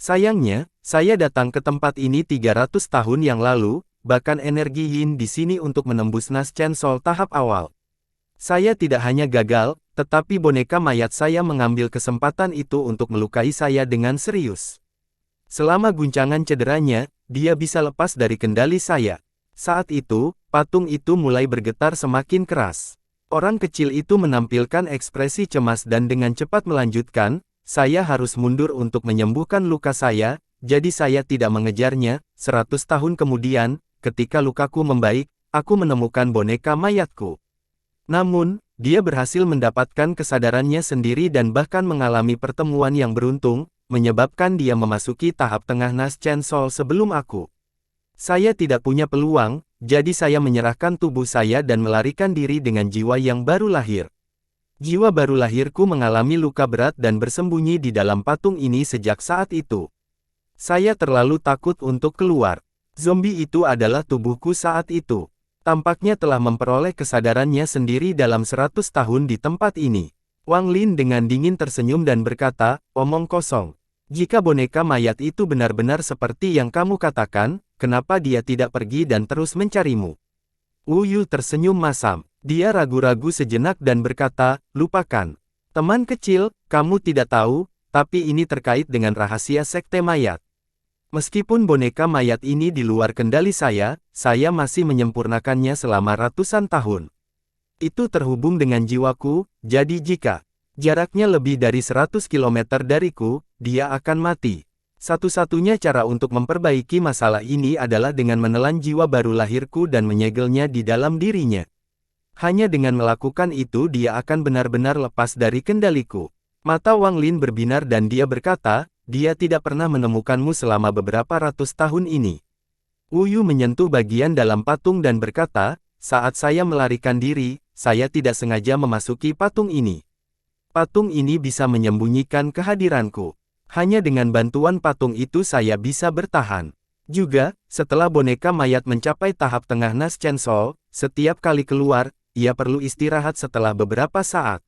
Speaker 1: Sayangnya, saya datang ke tempat ini 300 tahun yang lalu, bahkan energi Yin di sini untuk menembus Nas Chen Sol tahap awal. Saya tidak hanya gagal, tetapi boneka mayat saya mengambil kesempatan itu untuk melukai saya dengan serius. Selama guncangan cederanya, dia bisa lepas dari kendali saya. Saat itu, patung itu mulai bergetar semakin keras. Orang kecil itu menampilkan ekspresi cemas dan dengan cepat melanjutkan, saya harus mundur untuk menyembuhkan luka saya, jadi saya tidak mengejarnya. 100 tahun kemudian, ketika lukaku membaik, aku menemukan boneka mayatku. Namun, dia berhasil mendapatkan kesadarannya sendiri dan bahkan mengalami pertemuan yang beruntung, menyebabkan dia memasuki tahap tengah Nas Chen Sol sebelum aku. Saya tidak punya peluang, jadi saya menyerahkan tubuh saya dan melarikan diri dengan jiwa yang baru lahir. Jiwa baru lahirku mengalami luka berat dan bersembunyi di dalam patung ini sejak saat itu. Saya terlalu takut untuk keluar. Zombie itu adalah tubuhku saat itu. Tampaknya telah memperoleh kesadarannya sendiri dalam 100 tahun di tempat ini. Wang Lin dengan dingin tersenyum dan berkata, omong kosong. Jika boneka mayat itu benar-benar seperti yang kamu katakan, kenapa dia tidak pergi dan terus mencarimu? Wu Yu tersenyum masam. Dia ragu-ragu sejenak dan berkata, lupakan. Teman kecil, kamu tidak tahu, tapi ini terkait dengan rahasia sekte mayat. Meskipun boneka mayat ini di luar kendali saya masih menyempurnakannya selama ratusan tahun. Itu terhubung dengan jiwaku, jadi jika jaraknya lebih dari 100 km dariku, dia akan mati. Satu-satunya cara untuk memperbaiki masalah ini adalah dengan menelan jiwa baru lahirku dan menyegelnya di dalam dirinya. Hanya dengan melakukan itu dia akan benar-benar lepas dari kendaliku. Mata Wang Lin berbinar dan dia berkata, dia tidak pernah menemukanmu selama beberapa ratus tahun ini. Wu Yu menyentuh bagian dalam patung dan berkata, saat saya melarikan diri, saya tidak sengaja memasuki patung ini. Patung ini bisa menyembunyikan kehadiranku. Hanya dengan bantuan patung itu saya bisa bertahan. Juga, setelah boneka mayat mencapai tahap tengah Nas Chen Sol, setiap kali keluar, ia perlu istirahat setelah beberapa saat.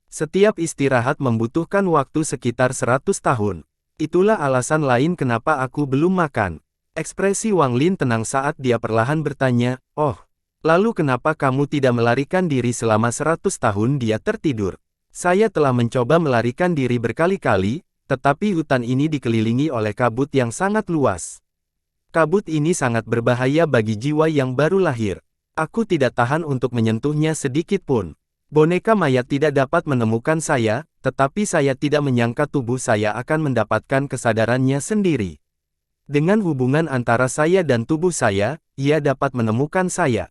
Speaker 1: Setiap istirahat membutuhkan waktu sekitar 100 tahun. Itulah alasan lain kenapa aku belum makan. Ekspresi Wang Lin tenang saat dia perlahan bertanya, oh, lalu kenapa kamu tidak melarikan diri selama 100 tahun dia tertidur? Saya telah mencoba melarikan diri berkali-kali, tetapi hutan ini dikelilingi oleh kabut yang sangat luas. Kabut ini sangat berbahaya bagi jiwa yang baru lahir. Aku tidak tahan untuk menyentuhnya sedikit pun. Boneka mayat tidak dapat menemukan saya, tetapi saya tidak menyangka tubuh saya akan mendapatkan kesadarannya sendiri. Dengan hubungan antara saya dan tubuh saya, ia dapat menemukan saya.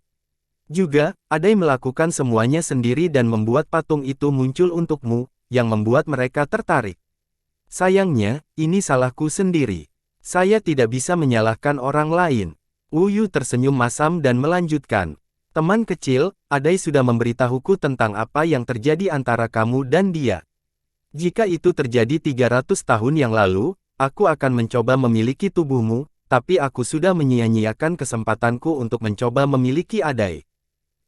Speaker 1: Juga, Adai melakukan semuanya sendiri dan membuat patung itu muncul untukmu, yang membuat mereka tertarik. Sayangnya, ini salahku sendiri. Saya tidak bisa menyalahkan orang lain. Wu Yu tersenyum masam dan melanjutkan. Teman kecil, Adai sudah memberitahuku tentang apa yang terjadi antara kamu dan dia. Jika itu terjadi 300 tahun yang lalu, aku akan mencoba memiliki tubuhmu, tapi aku sudah menyia-nyiakan kesempatanku untuk mencoba memiliki Adai.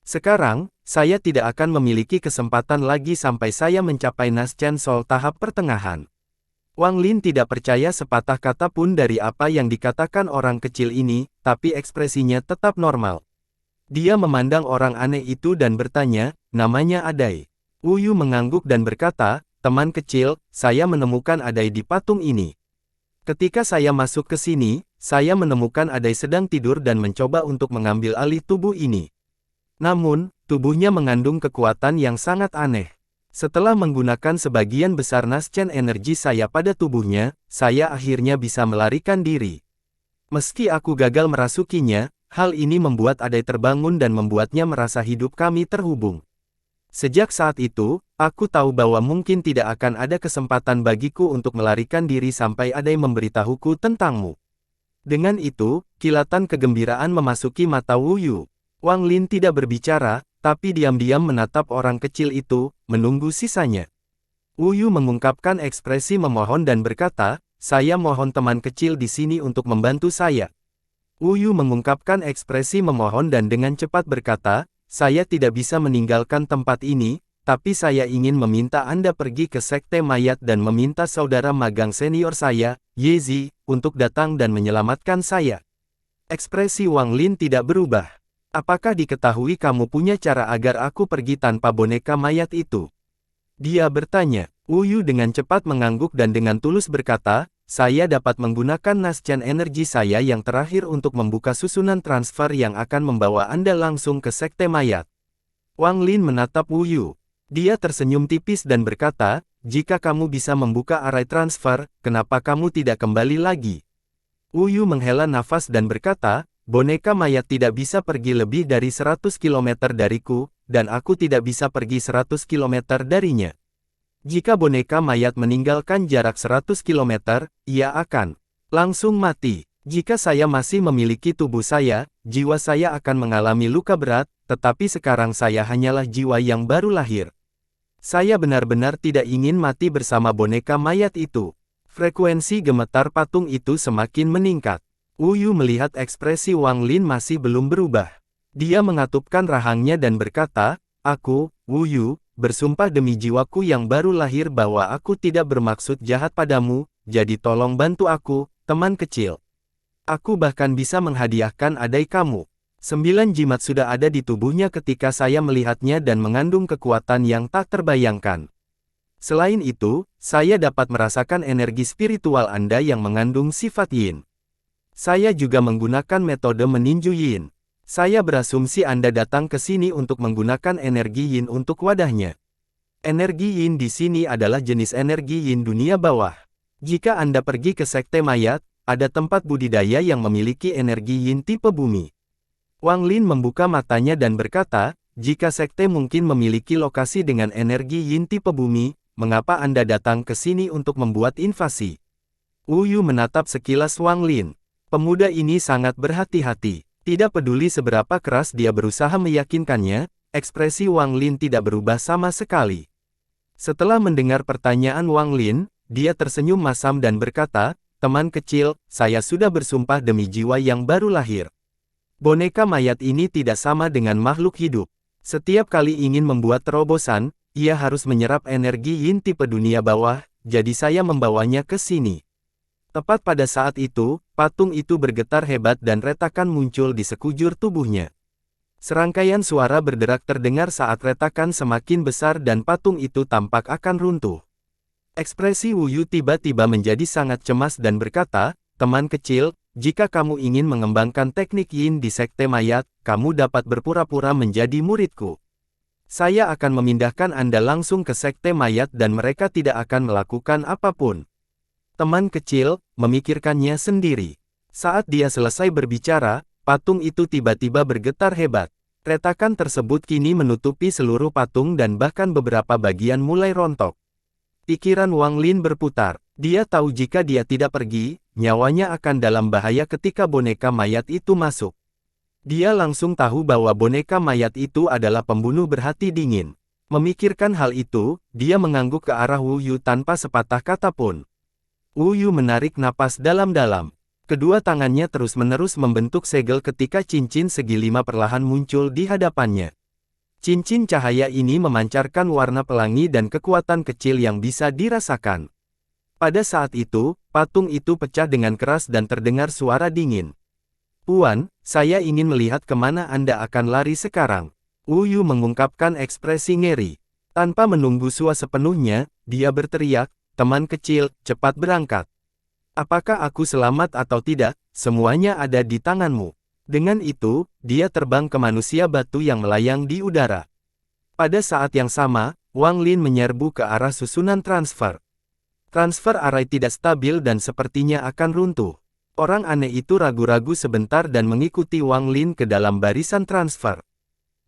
Speaker 1: Sekarang, saya tidak akan memiliki kesempatan lagi sampai saya mencapai Nas Chen Sol tahap pertengahan. Wang Lin tidak percaya sepatah kata pun dari apa yang dikatakan orang kecil ini, tapi ekspresinya tetap normal. Dia memandang orang aneh itu dan bertanya, namanya Adai. Wu Yu mengangguk dan berkata, teman kecil, saya menemukan Adai di patung ini. Ketika saya masuk ke sini, saya menemukan Adai sedang tidur dan mencoba untuk mengambil alih tubuh ini. Namun, tubuhnya mengandung kekuatan yang sangat aneh. Setelah menggunakan sebagian besar Nas Chen energi saya pada tubuhnya, saya akhirnya bisa melarikan diri. Meski aku gagal merasukinya, hal ini membuat Adai terbangun dan membuatnya merasa hidup kami terhubung. Sejak saat itu, aku tahu bahwa mungkin tidak akan ada kesempatan bagiku untuk melarikan diri sampai Adai memberitahuku tentangmu. Dengan itu, kilatan kegembiraan memasuki mata Wu Yu. Wang Lin tidak berbicara, tapi diam-diam menatap orang kecil itu, menunggu sisanya. Wu Yu mengungkapkan ekspresi memohon dan berkata, "Saya mohon teman kecil di sini untuk membantu saya." Wu Yu mengungkapkan ekspresi memohon dan dengan cepat berkata, "Saya tidak bisa meninggalkan tempat ini, tapi saya ingin meminta Anda pergi ke Sekte Mayat dan meminta saudara magang senior saya, Ye Zi, untuk datang dan menyelamatkan saya." Ekspresi Wang Lin tidak berubah. "Apakah diketahui kamu punya cara agar aku pergi tanpa boneka mayat itu?" Dia bertanya. Wu Yu dengan cepat mengangguk dan dengan tulus berkata, "Saya dapat menggunakan nascan energi saya yang terakhir untuk membuka susunan transfer yang akan membawa Anda langsung ke Sekte Mayat." Wang Lin menatap Wu Yu. Dia tersenyum tipis dan berkata, "Jika kamu bisa membuka arai transfer, kenapa kamu tidak kembali lagi?" Wu Yu menghela nafas dan berkata, "Boneka mayat tidak bisa pergi lebih dari 100 km dariku, dan aku tidak bisa pergi 100 km darinya. Jika boneka mayat meninggalkan jarak 100 km, ia akan langsung mati. Jika saya masih memiliki tubuh saya, jiwa saya akan mengalami luka berat, tetapi sekarang saya hanyalah jiwa yang baru lahir. Saya benar-benar tidak ingin mati bersama boneka mayat itu." Frekuensi gemetar patung itu semakin meningkat. Wu Yu melihat ekspresi Wang Lin masih belum berubah. Dia mengatupkan rahangnya dan berkata, "Aku, Wu Yu, bersumpah demi jiwaku yang baru lahir bahwa aku tidak bermaksud jahat padamu, jadi tolong bantu aku, teman kecil. Aku bahkan bisa menghadiahkan adai kamu." 9 jimat sudah ada di tubuhnya ketika saya melihatnya dan mengandung kekuatan yang tak terbayangkan. Selain itu, saya dapat merasakan energi spiritual Anda yang mengandung sifat yin. Saya juga menggunakan metode meninju yin. Saya berasumsi Anda datang ke sini untuk menggunakan energi yin untuk wadahnya. Energi yin di sini adalah jenis energi yin dunia bawah. Jika Anda pergi ke Sekte Mayat, ada tempat budidaya yang memiliki energi yin tipe bumi. Wang Lin membuka matanya dan berkata, "Jika sekte mungkin memiliki lokasi dengan energi yin tipe bumi, mengapa Anda datang ke sini untuk membuat invasi?" Wu Yu menatap sekilas Wang Lin. Pemuda ini sangat berhati-hati. Tidak peduli seberapa keras dia berusaha meyakinkannya, ekspresi Wang Lin tidak berubah sama sekali. Setelah mendengar pertanyaan Wang Lin, dia tersenyum masam dan berkata, "Teman kecil, saya sudah bersumpah demi jiwa yang baru lahir. Boneka mayat ini tidak sama dengan makhluk hidup. Setiap kali ingin membuat terobosan, ia harus menyerap energi yin tipe dunia bawah, jadi saya membawanya ke sini." Tepat pada saat itu, patung itu bergetar hebat dan retakan muncul di sekujur tubuhnya. Serangkaian suara berderak terdengar saat retakan semakin besar dan patung itu tampak akan runtuh. Ekspresi Wu Yu tiba-tiba menjadi sangat cemas dan berkata, "Teman kecil, jika kamu ingin mengembangkan teknik yin di Sekte Mayat, kamu dapat berpura-pura menjadi muridku. Saya akan memindahkan Anda langsung ke Sekte Mayat dan mereka tidak akan melakukan apapun." Teman kecil, memikirkannya sendiri. Saat dia selesai berbicara, patung itu tiba-tiba bergetar hebat. Retakan tersebut kini menutupi seluruh patung dan bahkan beberapa bagian mulai rontok. Pikiran Wang Lin berputar. Dia tahu jika dia tidak pergi, nyawanya akan dalam bahaya ketika boneka mayat itu masuk. Dia langsung tahu bahwa boneka mayat itu adalah pembunuh berhati dingin. Memikirkan hal itu, dia mengangguk ke arah Wu Yu tanpa sepatah kata pun. Wu Yu menarik napas dalam-dalam. Kedua tangannya terus-menerus membentuk segel ketika cincin segi 5 perlahan muncul di hadapannya. Cincin cahaya ini memancarkan warna pelangi dan kekuatan kecil yang bisa dirasakan. Pada saat itu, patung itu pecah dengan keras dan terdengar suara dingin. "Puan, saya ingin melihat kemana Anda akan lari sekarang." Wu Yu mengungkapkan ekspresi ngeri. Tanpa menunggu Sua sepenuhnya, dia berteriak, "Teman kecil, cepat berangkat. Apakah aku selamat atau tidak, semuanya ada di tanganmu." Dengan itu, dia terbang ke manusia batu yang melayang di udara. Pada saat yang sama, Wang Lin menyerbu ke arah susunan transfer. Transfer arai tidak stabil dan sepertinya akan runtuh. Orang aneh itu ragu-ragu sebentar dan mengikuti Wang Lin ke dalam barisan transfer.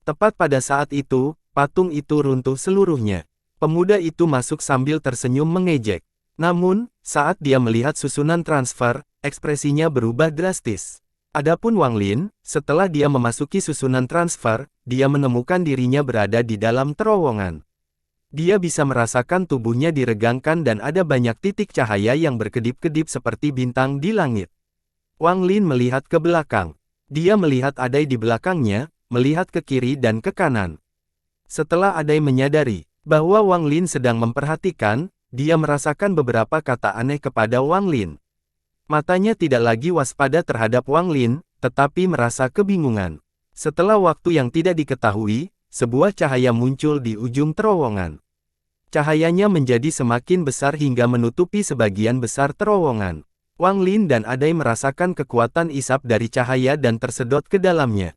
Speaker 1: Tepat pada saat itu, patung itu runtuh seluruhnya. Pemuda itu masuk sambil tersenyum mengejek. Namun, saat dia melihat susunan transfer, ekspresinya berubah drastis. Adapun Wang Lin, setelah dia memasuki susunan transfer, dia menemukan dirinya berada di dalam terowongan. Dia bisa merasakan tubuhnya diregangkan dan ada banyak titik cahaya yang berkedip-kedip seperti bintang di langit. Wang Lin melihat ke belakang. Dia melihat Adai di belakangnya, melihat ke kiri dan ke kanan. Setelah Adai menyadari bahwa Wang Lin sedang memperhatikan, dia merasakan beberapa kata aneh kepada Wang Lin. Matanya tidak lagi waspada terhadap Wang Lin, tetapi merasa kebingungan. Setelah waktu yang tidak diketahui, sebuah cahaya muncul di ujung terowongan. Cahayanya menjadi semakin besar hingga menutupi sebagian besar terowongan. Wang Lin dan Adai merasakan kekuatan isap dari cahaya dan tersedot ke dalamnya.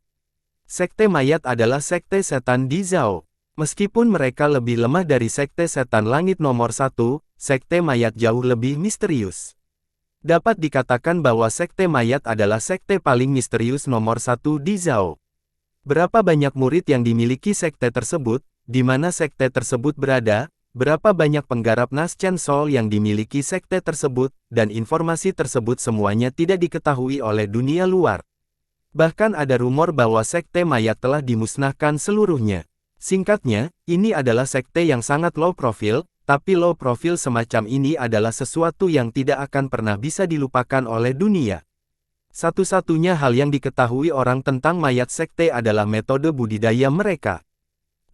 Speaker 1: Sekte mayat adalah sekte setan di Zhao. Meskipun mereka lebih lemah dari sekte setan langit nomor 1, sekte mayat jauh lebih misterius. Dapat dikatakan bahwa sekte mayat adalah sekte paling misterius nomor 1 di Zhao. Berapa banyak murid yang dimiliki sekte tersebut, di mana sekte tersebut berada, berapa banyak penggarap Nas Chen Sol yang dimiliki sekte tersebut, dan informasi tersebut semuanya tidak diketahui oleh dunia luar. Bahkan ada rumor bahwa sekte mayat telah dimusnahkan seluruhnya. Singkatnya, ini adalah sekte yang sangat low profile, tapi low profile semacam ini adalah sesuatu yang tidak akan pernah bisa dilupakan oleh dunia. Satu-satunya hal yang diketahui orang tentang mayat sekte adalah metode budidaya mereka.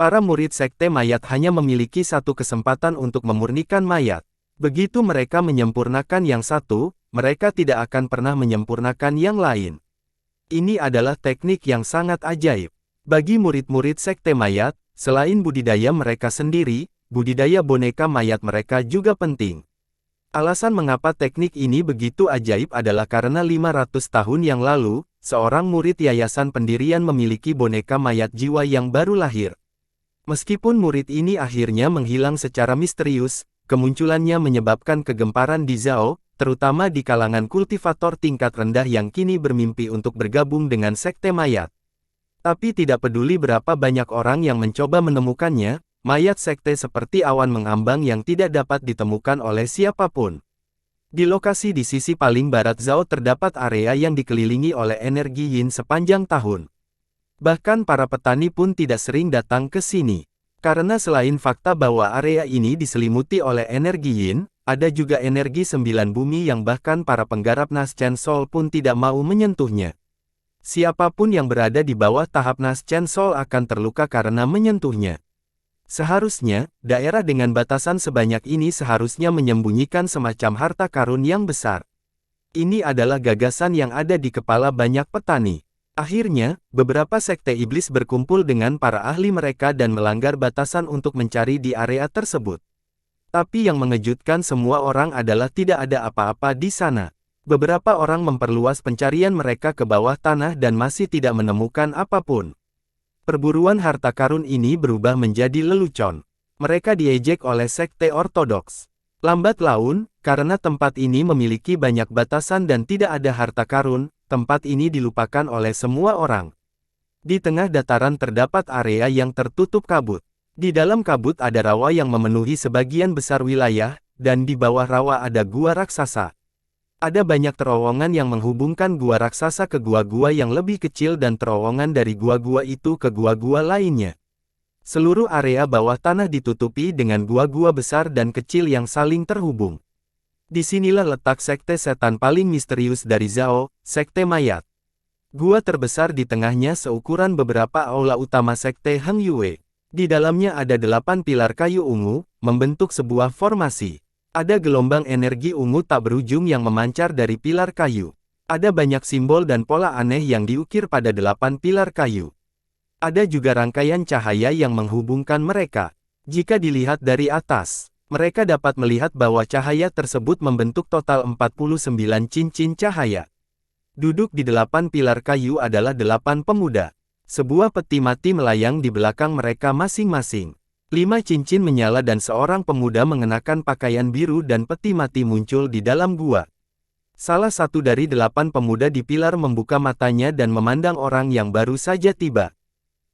Speaker 1: Para murid sekte mayat hanya memiliki satu kesempatan untuk memurnikan mayat. Begitu mereka menyempurnakan yang satu, mereka tidak akan pernah menyempurnakan yang lain. Ini adalah teknik yang sangat ajaib. Bagi murid-murid sekte mayat, selain budidaya mereka sendiri, budidaya boneka mayat mereka juga penting. Alasan mengapa teknik ini begitu ajaib adalah karena 500 tahun yang lalu, seorang murid yayasan pendirian memiliki boneka mayat jiwa yang baru lahir. Meskipun murid ini akhirnya menghilang secara misterius, kemunculannya menyebabkan kegemparan di Zhao, terutama di kalangan kultivator tingkat rendah yang kini bermimpi untuk bergabung dengan sekte mayat. Tapi tidak peduli berapa banyak orang yang mencoba menemukannya, mayat sekte seperti awan mengambang yang tidak dapat ditemukan oleh siapapun. Di lokasi di sisi paling barat Zhao terdapat area yang dikelilingi oleh energi yin sepanjang tahun. Bahkan para petani pun tidak sering datang ke sini. Karena selain fakta bahwa area ini diselimuti oleh energi yin, ada juga energi 9 bumi yang bahkan para penggarap Nas Chen Sol pun tidak mau menyentuhnya. Siapapun yang berada di bawah tahap Nas Chen Sol akan terluka karena menyentuhnya. Seharusnya, daerah dengan batasan sebanyak ini seharusnya menyembunyikan semacam harta karun yang besar. Ini adalah gagasan yang ada di kepala banyak petani. Akhirnya, beberapa sekte iblis berkumpul dengan para ahli mereka dan melanggar batasan untuk mencari di area tersebut. Tapi yang mengejutkan semua orang adalah tidak ada apa-apa di sana. Beberapa orang memperluas pencarian mereka ke bawah tanah dan masih tidak menemukan apapun. Perburuan harta karun ini berubah menjadi lelucon. Mereka diejek oleh sekte ortodoks. Lambat laun, karena tempat ini memiliki banyak batasan dan tidak ada harta karun, tempat ini dilupakan oleh semua orang. Di tengah dataran terdapat area yang tertutup kabut. Di dalam kabut ada rawa yang memenuhi sebagian besar wilayah, dan di bawah rawa ada gua raksasa. Ada banyak terowongan yang menghubungkan gua raksasa ke gua-gua yang lebih kecil dan terowongan dari gua-gua itu ke gua-gua lainnya. Seluruh area bawah tanah ditutupi dengan gua-gua besar dan kecil yang saling terhubung. Disinilah letak sekte setan paling misterius dari Zhao, sekte mayat. Gua terbesar di tengahnya seukuran beberapa aula utama sekte Heng Yue. Di dalamnya ada 8 pilar kayu ungu, membentuk sebuah formasi. Ada gelombang energi ungu tak berujung yang memancar dari pilar kayu. Ada banyak simbol dan pola aneh yang diukir pada 8 pilar kayu. Ada juga rangkaian cahaya yang menghubungkan mereka. Jika dilihat dari atas, mereka dapat melihat bahwa cahaya tersebut membentuk total 49 cincin cahaya. Duduk di 8 pilar kayu adalah 8 pemuda. Sebuah peti mati melayang di belakang mereka masing-masing. 5 cincin menyala dan seorang pemuda mengenakan pakaian biru dan peti mati muncul di dalam gua. Salah satu dari 8 pemuda di pilar membuka matanya dan memandang orang yang baru saja tiba.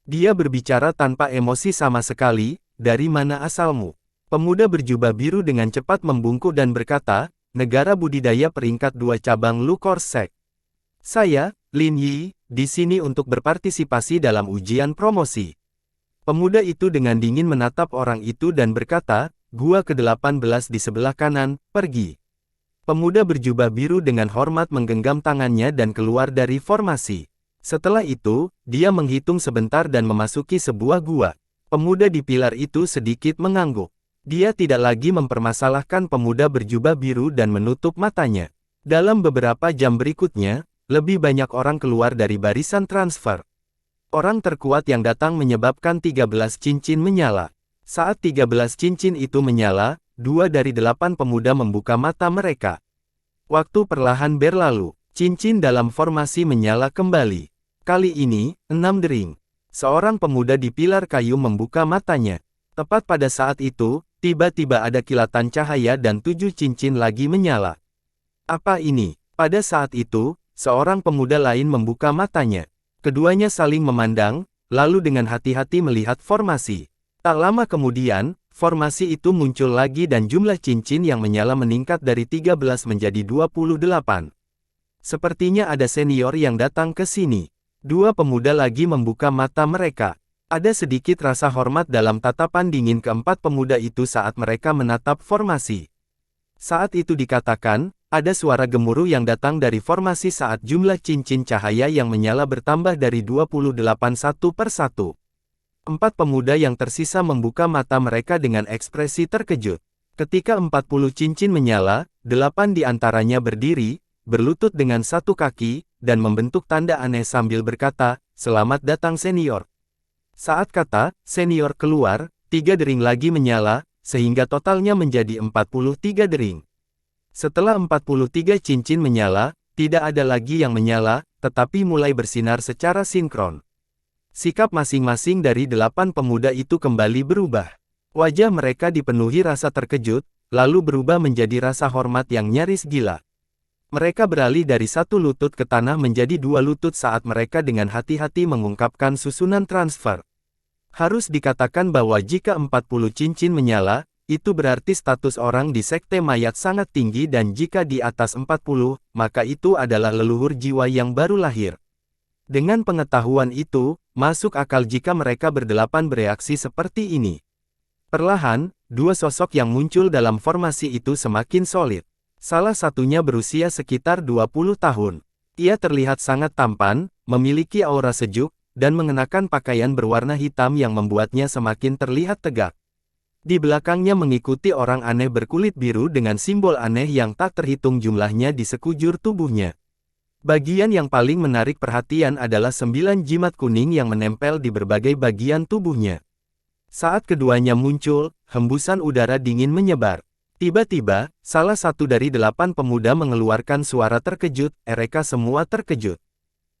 Speaker 1: Dia berbicara tanpa emosi sama sekali, "Dari mana asalmu?" Pemuda berjubah biru dengan cepat membungkuk dan berkata, "Negara budidaya peringkat 2 cabang Lu Korsek. Saya, Lin Yi, di sini untuk berpartisipasi dalam ujian promosi. Pemuda itu dengan dingin menatap orang itu dan berkata, gua ke-18 di sebelah kanan, pergi. Pemuda berjubah biru dengan hormat menggenggam tangannya dan keluar dari formasi. Setelah itu, dia menghitung sebentar dan memasuki sebuah gua. Pemuda di pilar itu sedikit mengangguk. Dia tidak lagi mempermasalahkan pemuda berjubah biru dan menutup matanya. Dalam beberapa jam berikutnya, lebih banyak orang keluar dari barisan transfer. Orang terkuat yang datang menyebabkan 13 cincin menyala. Saat 13 cincin itu menyala, 2 dari 8 pemuda membuka mata mereka. Waktu perlahan berlalu, cincin dalam formasi menyala kembali. Kali ini, 6 dering. Seorang pemuda di pilar kayu membuka matanya. Tepat pada saat itu, tiba-tiba ada kilatan cahaya dan 7 cincin lagi menyala. Apa ini? Pada saat itu, seorang pemuda lain membuka matanya. Keduanya saling memandang, lalu dengan hati-hati melihat formasi. Tak lama kemudian, formasi itu muncul lagi dan jumlah cincin yang menyala meningkat dari 13 menjadi 28. Sepertinya ada senior yang datang ke sini. 2 pemuda lagi membuka mata mereka. Ada sedikit rasa hormat dalam tatapan dingin keempat pemuda itu saat mereka menatap formasi. Saat itu dikatakan, ada suara gemuruh yang datang dari formasi saat jumlah cincin cahaya yang menyala bertambah dari 28 satu per satu. 4 pemuda yang tersisa membuka mata mereka dengan ekspresi terkejut. Ketika 40 cincin menyala, 8 di antaranya berdiri, berlutut dengan satu kaki, dan membentuk tanda aneh sambil berkata, "Selamat datang senior." Saat kata senior keluar, 3 dering lagi menyala, sehingga totalnya menjadi 43 dering. Setelah 43 cincin menyala, tidak ada lagi yang menyala, tetapi mulai bersinar secara sinkron. Sikap masing-masing dari 8 pemuda itu kembali berubah. Wajah mereka dipenuhi rasa terkejut, lalu berubah menjadi rasa hormat yang nyaris gila. Mereka beralih dari 1 lutut ke tanah menjadi 2 lutut saat mereka dengan hati-hati mengungkapkan susunan transfer. Harus dikatakan bahwa jika 40 cincin menyala, itu berarti status orang di sekte mayat sangat tinggi dan jika di atas 40, maka itu adalah leluhur jiwa yang baru lahir. Dengan pengetahuan itu, masuk akal jika mereka berdelapan bereaksi seperti ini. Perlahan, 2 sosok yang muncul dalam formasi itu semakin solid. Salah satunya berusia sekitar 20 tahun. Ia terlihat sangat tampan, memiliki aura sejuk, dan mengenakan pakaian berwarna hitam yang membuatnya semakin terlihat tegak. Di belakangnya mengikuti orang aneh berkulit biru dengan simbol aneh yang tak terhitung jumlahnya di sekujur tubuhnya. Bagian yang paling menarik perhatian adalah 9 jimat kuning yang menempel di berbagai bagian tubuhnya. Saat keduanya muncul, hembusan udara dingin menyebar. Tiba-tiba, salah satu dari 8 pemuda mengeluarkan suara terkejut, mereka semua terkejut.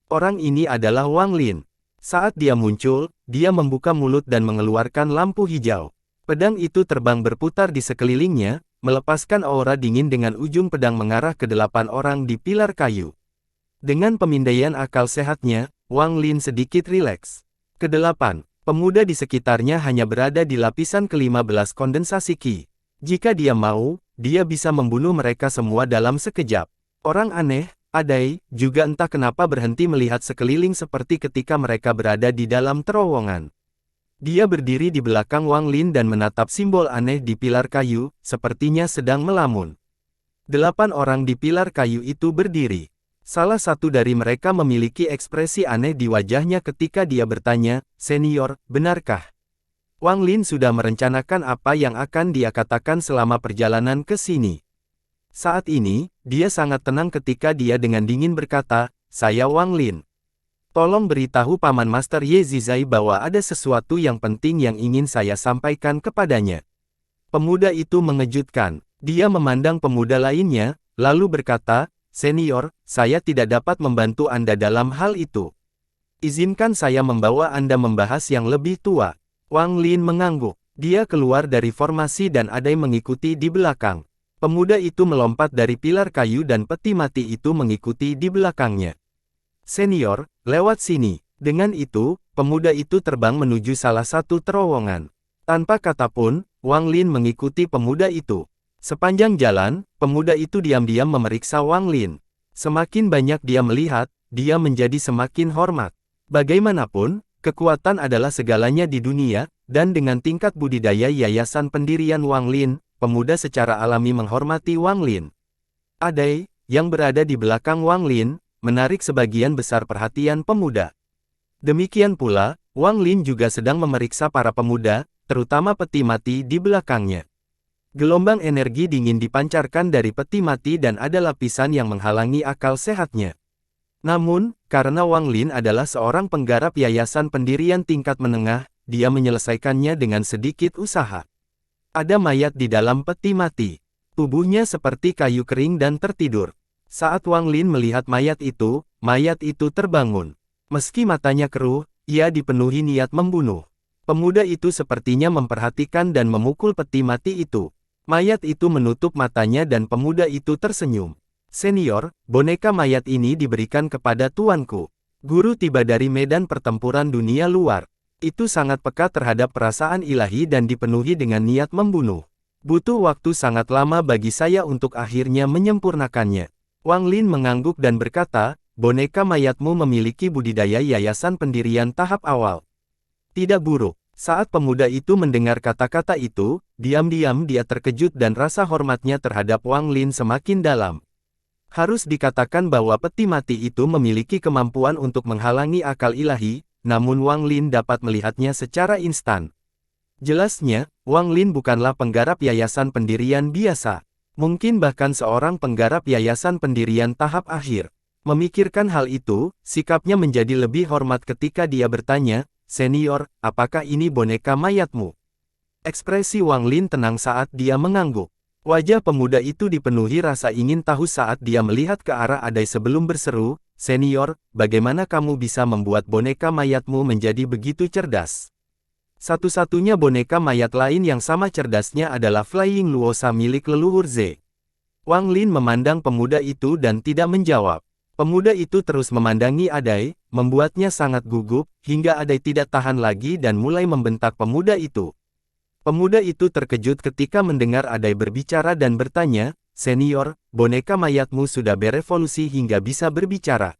Speaker 1: Orang ini adalah Wang Lin. Saat dia muncul, dia membuka mulut dan mengeluarkan lampu hijau. Pedang itu terbang berputar di sekelilingnya, melepaskan aura dingin dengan ujung pedang mengarah ke 8 orang di pilar kayu. Dengan pemindaian akal sehatnya, Wang Lin sedikit rileks. Kedelapan, pemuda di sekitarnya hanya berada di lapisan ke-15 kondensasi Qi. Jika dia mau, dia bisa membunuh mereka semua dalam sekejap. Orang aneh, Adai, juga entah kenapa berhenti melihat sekeliling seperti ketika mereka berada di dalam terowongan. Dia berdiri di belakang Wang Lin dan menatap simbol aneh di pilar kayu, sepertinya sedang melamun. 8 orang di pilar kayu itu berdiri. Salah satu dari mereka memiliki ekspresi aneh di wajahnya ketika dia bertanya, "Senior, benarkah?" Wang Lin sudah merencanakan apa yang akan dia katakan selama perjalanan ke sini. Saat ini, dia sangat tenang ketika dia dengan dingin berkata, "Saya Wang Lin. Tolong beritahu Paman Master Ye Zizai bahwa ada sesuatu yang penting yang ingin saya sampaikan kepadanya." Pemuda itu mengejutkan. Dia memandang pemuda lainnya, lalu berkata, "Senior, saya tidak dapat membantu Anda dalam hal itu. Izinkan saya membawa Anda membahas yang lebih tua." Wang Lin mengangguk. Dia keluar dari formasi dan Adai mengikuti di belakang. Pemuda itu melompat dari pilar kayu dan peti mati itu mengikuti di belakangnya. "Senior, lewat sini." Dengan itu, pemuda itu terbang menuju salah satu terowongan. Tanpa kata pun, Wang Lin mengikuti pemuda itu. Sepanjang jalan, pemuda itu diam-diam memeriksa Wang Lin. Semakin banyak dia melihat, dia menjadi semakin hormat. Bagaimanapun, kekuatan adalah segalanya di dunia, dan dengan tingkat budidaya yayasan pendirian Wang Lin, pemuda secara alami menghormati Wang Lin. Adai, yang berada di belakang Wang Lin, menarik sebagian besar perhatian pemuda. Demikian pula, Wang Lin juga sedang memeriksa para pemuda, terutama peti mati di belakangnya. Gelombang energi dingin dipancarkan dari peti mati dan ada lapisan yang menghalangi akal sehatnya. Namun, karena Wang Lin adalah seorang penggarap yayasan pendirian tingkat menengah, dia menyelesaikannya dengan sedikit usaha. Ada mayat di dalam peti mati. Tubuhnya seperti kayu kering dan tertidur. Saat Wang Lin melihat mayat itu terbangun. Meski matanya keruh, ia dipenuhi niat membunuh. Pemuda itu sepertinya memperhatikan dan memukul peti mati itu. Mayat itu menutup matanya dan pemuda itu tersenyum. Senior, boneka mayat ini diberikan kepada tuanku. Guru tiba dari medan pertempuran dunia luar. Itu sangat peka terhadap perasaan ilahi dan dipenuhi dengan niat membunuh. Butuh waktu sangat lama bagi saya untuk akhirnya menyempurnakannya. Wang Lin mengangguk dan berkata, boneka mayatmu memiliki budidaya yayasan pendirian tahap awal. Tidak buruk. Saat pemuda itu mendengar kata-kata itu, diam-diam dia terkejut dan rasa hormatnya terhadap Wang Lin semakin dalam. Harus dikatakan bahwa peti mati itu memiliki kemampuan untuk menghalangi akal ilahi, namun Wang Lin dapat melihatnya secara instan. Jelasnya, Wang Lin bukanlah penggarap yayasan pendirian biasa. Mungkin bahkan seorang penggarap yayasan pendirian tahap akhir. Memikirkan hal itu, sikapnya menjadi lebih hormat ketika dia bertanya, "Senior, apakah ini boneka mayatmu?" Ekspresi Wang Lin tenang saat dia mengangguk. Wajah pemuda itu dipenuhi rasa ingin tahu saat dia melihat ke arah Adai sebelum berseru, "Senior, bagaimana kamu bisa membuat boneka mayatmu menjadi begitu cerdas?" Satu-satunya boneka mayat lain yang sama cerdasnya adalah Flying Luosa milik leluhur Ze. Wang Lin memandang pemuda itu dan tidak menjawab. Pemuda itu terus memandangi Adai, membuatnya sangat gugup, hingga Adai tidak tahan lagi dan mulai membentak pemuda itu. Pemuda itu terkejut ketika mendengar Adai berbicara dan bertanya, "Senior, boneka mayatmu sudah berevolusi hingga bisa berbicara."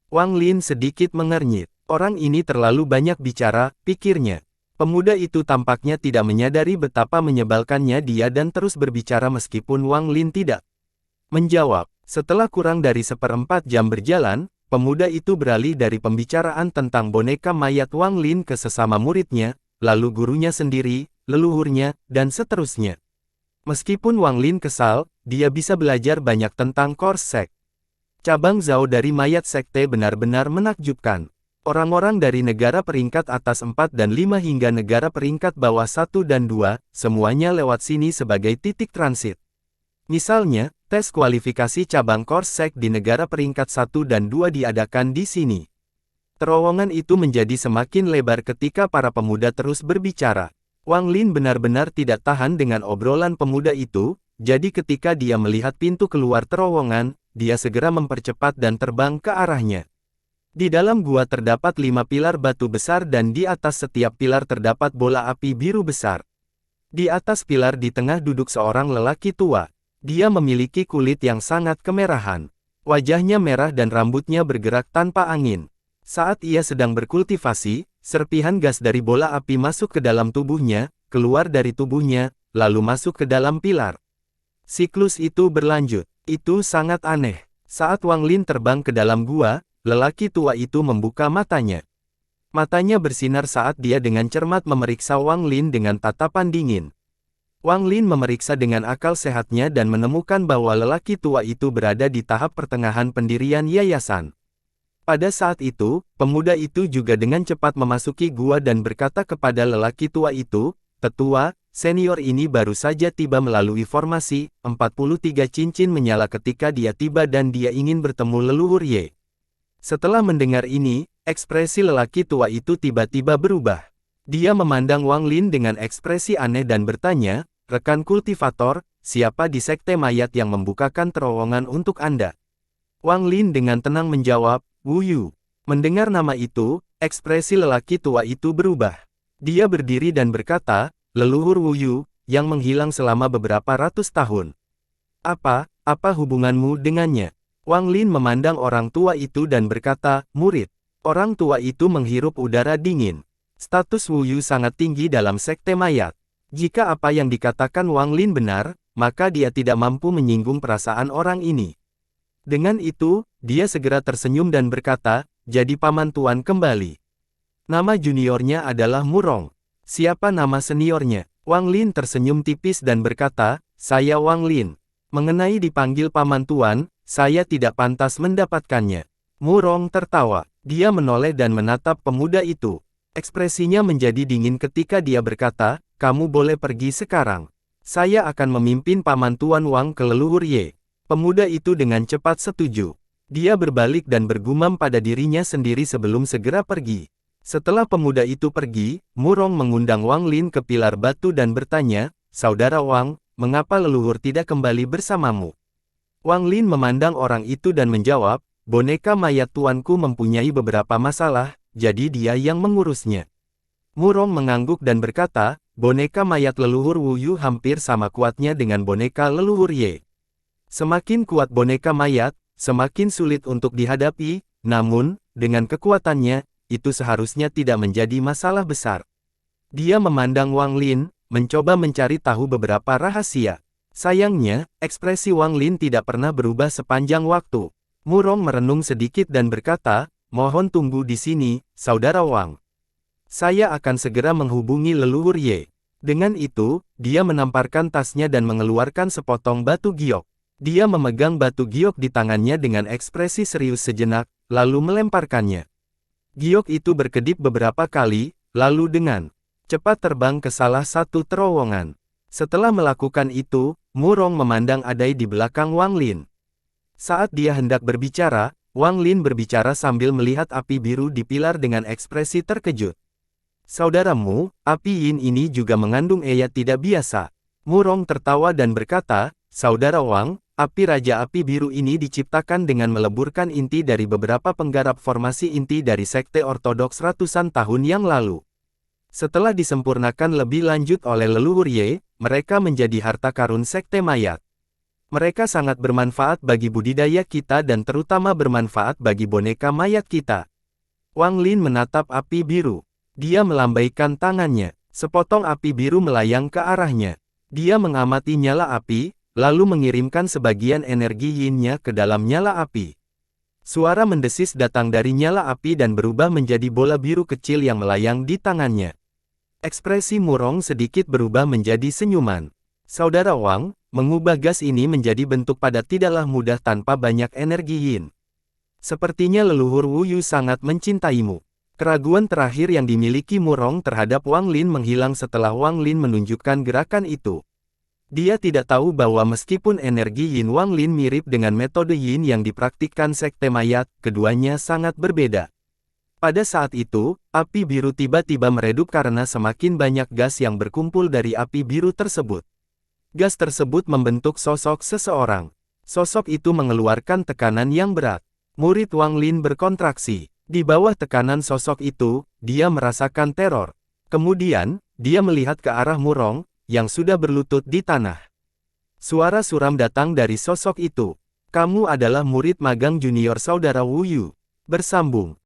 Speaker 1: Wang Lin sedikit mengernyit. Orang ini terlalu banyak bicara, pikirnya. Pemuda itu tampaknya tidak menyadari betapa menyebalkannya dia dan terus berbicara meskipun Wang Lin tidak menjawab. Setelah kurang dari 1/4 jam berjalan, pemuda itu beralih dari pembicaraan tentang boneka mayat Wang Lin ke sesama muridnya, lalu gurunya sendiri, leluhurnya, dan seterusnya. Meskipun Wang Lin kesal, dia bisa belajar banyak tentang Course Sect. Cabang Zhao dari mayat sekte benar-benar menakjubkan. Orang-orang dari negara peringkat atas 4 dan 5 hingga negara peringkat bawah 1 dan 2, semuanya lewat sini sebagai titik transit. Misalnya, tes kualifikasi cabang Course Sect di negara peringkat 1 dan 2 diadakan di sini. Terowongan itu menjadi semakin lebar ketika para pemuda terus berbicara. Wang Lin benar-benar tidak tahan dengan obrolan pemuda itu, jadi ketika dia melihat pintu keluar terowongan, dia segera mempercepat dan terbang ke arahnya. Di dalam gua terdapat 5 pilar batu besar dan di atas setiap pilar terdapat bola api biru besar. Di atas pilar di tengah duduk seorang lelaki tua. Dia memiliki kulit yang sangat kemerahan. Wajahnya merah dan rambutnya bergerak tanpa angin. Saat ia sedang berkultivasi, serpihan gas dari bola api masuk ke dalam tubuhnya, keluar dari tubuhnya, lalu masuk ke dalam pilar. Siklus itu berlanjut. Itu sangat aneh. Saat Wang Lin terbang ke dalam gua, lelaki tua itu membuka matanya. Matanya bersinar saat dia dengan cermat memeriksa Wang Lin dengan tatapan dingin. Wang Lin memeriksa dengan akal sehatnya dan menemukan bahwa lelaki tua itu berada di tahap pertengahan pendirian yayasan. Pada saat itu, pemuda itu juga dengan cepat memasuki gua dan berkata kepada lelaki tua itu, "Tetua, senior ini baru saja tiba melalui formasi, 43 cincin menyala ketika dia tiba dan dia ingin bertemu leluhur Ye." Setelah mendengar ini, ekspresi lelaki tua itu tiba-tiba berubah. Dia memandang Wang Lin dengan ekspresi aneh dan bertanya, "Rekan kultivator, siapa di sekte mayat yang membukakan terowongan untuk Anda?" Wang Lin dengan tenang menjawab, "Wu Yu." Mendengar nama itu, ekspresi lelaki tua itu berubah. Dia berdiri dan berkata, "Leluhur Wu Yu, yang menghilang selama beberapa ratus tahun. Apa hubunganmu dengannya?" Wang Lin memandang orang tua itu dan berkata, "Murid." Orang tua itu menghirup udara dingin. Status Wu Yu sangat tinggi dalam sekte mayat. Jika apa yang dikatakan Wang Lin benar, maka dia tidak mampu menyinggung perasaan orang ini. Dengan itu, dia segera tersenyum dan berkata, "Jadi paman tuan kembali." Nama juniornya adalah Murong. Siapa nama seniornya? Wang Lin tersenyum tipis dan berkata, "Saya Wang Lin. Mengenai dipanggil paman tuan, saya tidak pantas mendapatkannya." Murong tertawa. Dia menoleh dan menatap pemuda itu. Ekspresinya menjadi dingin ketika dia berkata, "Kamu boleh pergi sekarang. Saya akan memimpin paman tuan Wang ke leluhur Ye." Pemuda itu dengan cepat setuju. Dia berbalik dan bergumam pada dirinya sendiri sebelum segera pergi. Setelah pemuda itu pergi, Murong mengundang Wang Lin ke pilar batu dan bertanya, "Saudara Wang, mengapa leluhur tidak kembali bersamamu?" Wang Lin memandang orang itu dan menjawab, "Boneka mayat tuanku mempunyai beberapa masalah, jadi dia yang mengurusnya." Murong mengangguk dan berkata, "Boneka mayat leluhur Wu Yu hampir sama kuatnya dengan boneka leluhur Ye. Semakin kuat boneka mayat, semakin sulit untuk dihadapi, namun, dengan kekuatannya, itu seharusnya tidak menjadi masalah besar." Dia memandang Wang Lin, mencoba mencari tahu beberapa rahasia. Sayangnya, ekspresi Wang Lin tidak pernah berubah sepanjang waktu. Murong merenung sedikit dan berkata, "Mohon tunggu di sini, Saudara Wang. Saya akan segera menghubungi leluhur Ye." Dengan itu, dia menamparkan tasnya dan mengeluarkan sepotong batu giok. Dia memegang batu giok di tangannya dengan ekspresi serius sejenak, lalu melemparkannya. Giok itu berkedip beberapa kali, lalu dengan cepat terbang ke salah satu terowongan. Setelah melakukan itu, Murong memandang adai di belakang Wang Lin. Saat dia hendak berbicara, Wang Lin berbicara sambil melihat api biru di pilar dengan ekspresi terkejut. "Saudaramu, api yin ini juga mengandung eya tidak biasa." Murong tertawa dan berkata, "Saudara Wang, api Raja Api Biru ini diciptakan dengan meleburkan inti dari beberapa penggarap formasi inti dari Sekte Ortodoks ratusan tahun yang lalu. Setelah disempurnakan lebih lanjut oleh leluhur Ye, mereka menjadi harta karun Sekte Mayat. Mereka sangat bermanfaat bagi budidaya kita dan terutama bermanfaat bagi boneka mayat kita." Wang Lin menatap api biru. Dia melambaikan tangannya. Sepotong api biru melayang ke arahnya. Dia mengamati nyala api, lalu mengirimkan sebagian energi yin-nya ke dalam nyala api. Suara mendesis datang dari nyala api dan berubah menjadi bola biru kecil yang melayang di tangannya. Ekspresi Murong sedikit berubah menjadi senyuman. "Saudara Wang, mengubah gas ini menjadi bentuk padat tidaklah mudah tanpa banyak energi yin. Sepertinya leluhur Wu Yu sangat mencintaimu." Keraguan terakhir yang dimiliki Murong terhadap Wang Lin menghilang setelah Wang Lin menunjukkan gerakan itu. Dia tidak tahu bahwa meskipun energi yin Wang Lin mirip dengan metode yin yang dipraktikkan Sekte Mayat, keduanya sangat berbeda. Pada saat itu, api biru tiba-tiba meredup karena semakin banyak gas yang berkumpul dari api biru tersebut. Gas tersebut membentuk sosok seseorang. Sosok itu mengeluarkan tekanan yang berat. Murid Wang Lin berkontraksi. Di bawah tekanan sosok itu, dia merasakan teror. Kemudian, dia melihat ke arah Murong, yang sudah berlutut di tanah. Suara suram datang dari sosok itu. "Kamu adalah murid magang junior saudara Wu Yu." Bersambung.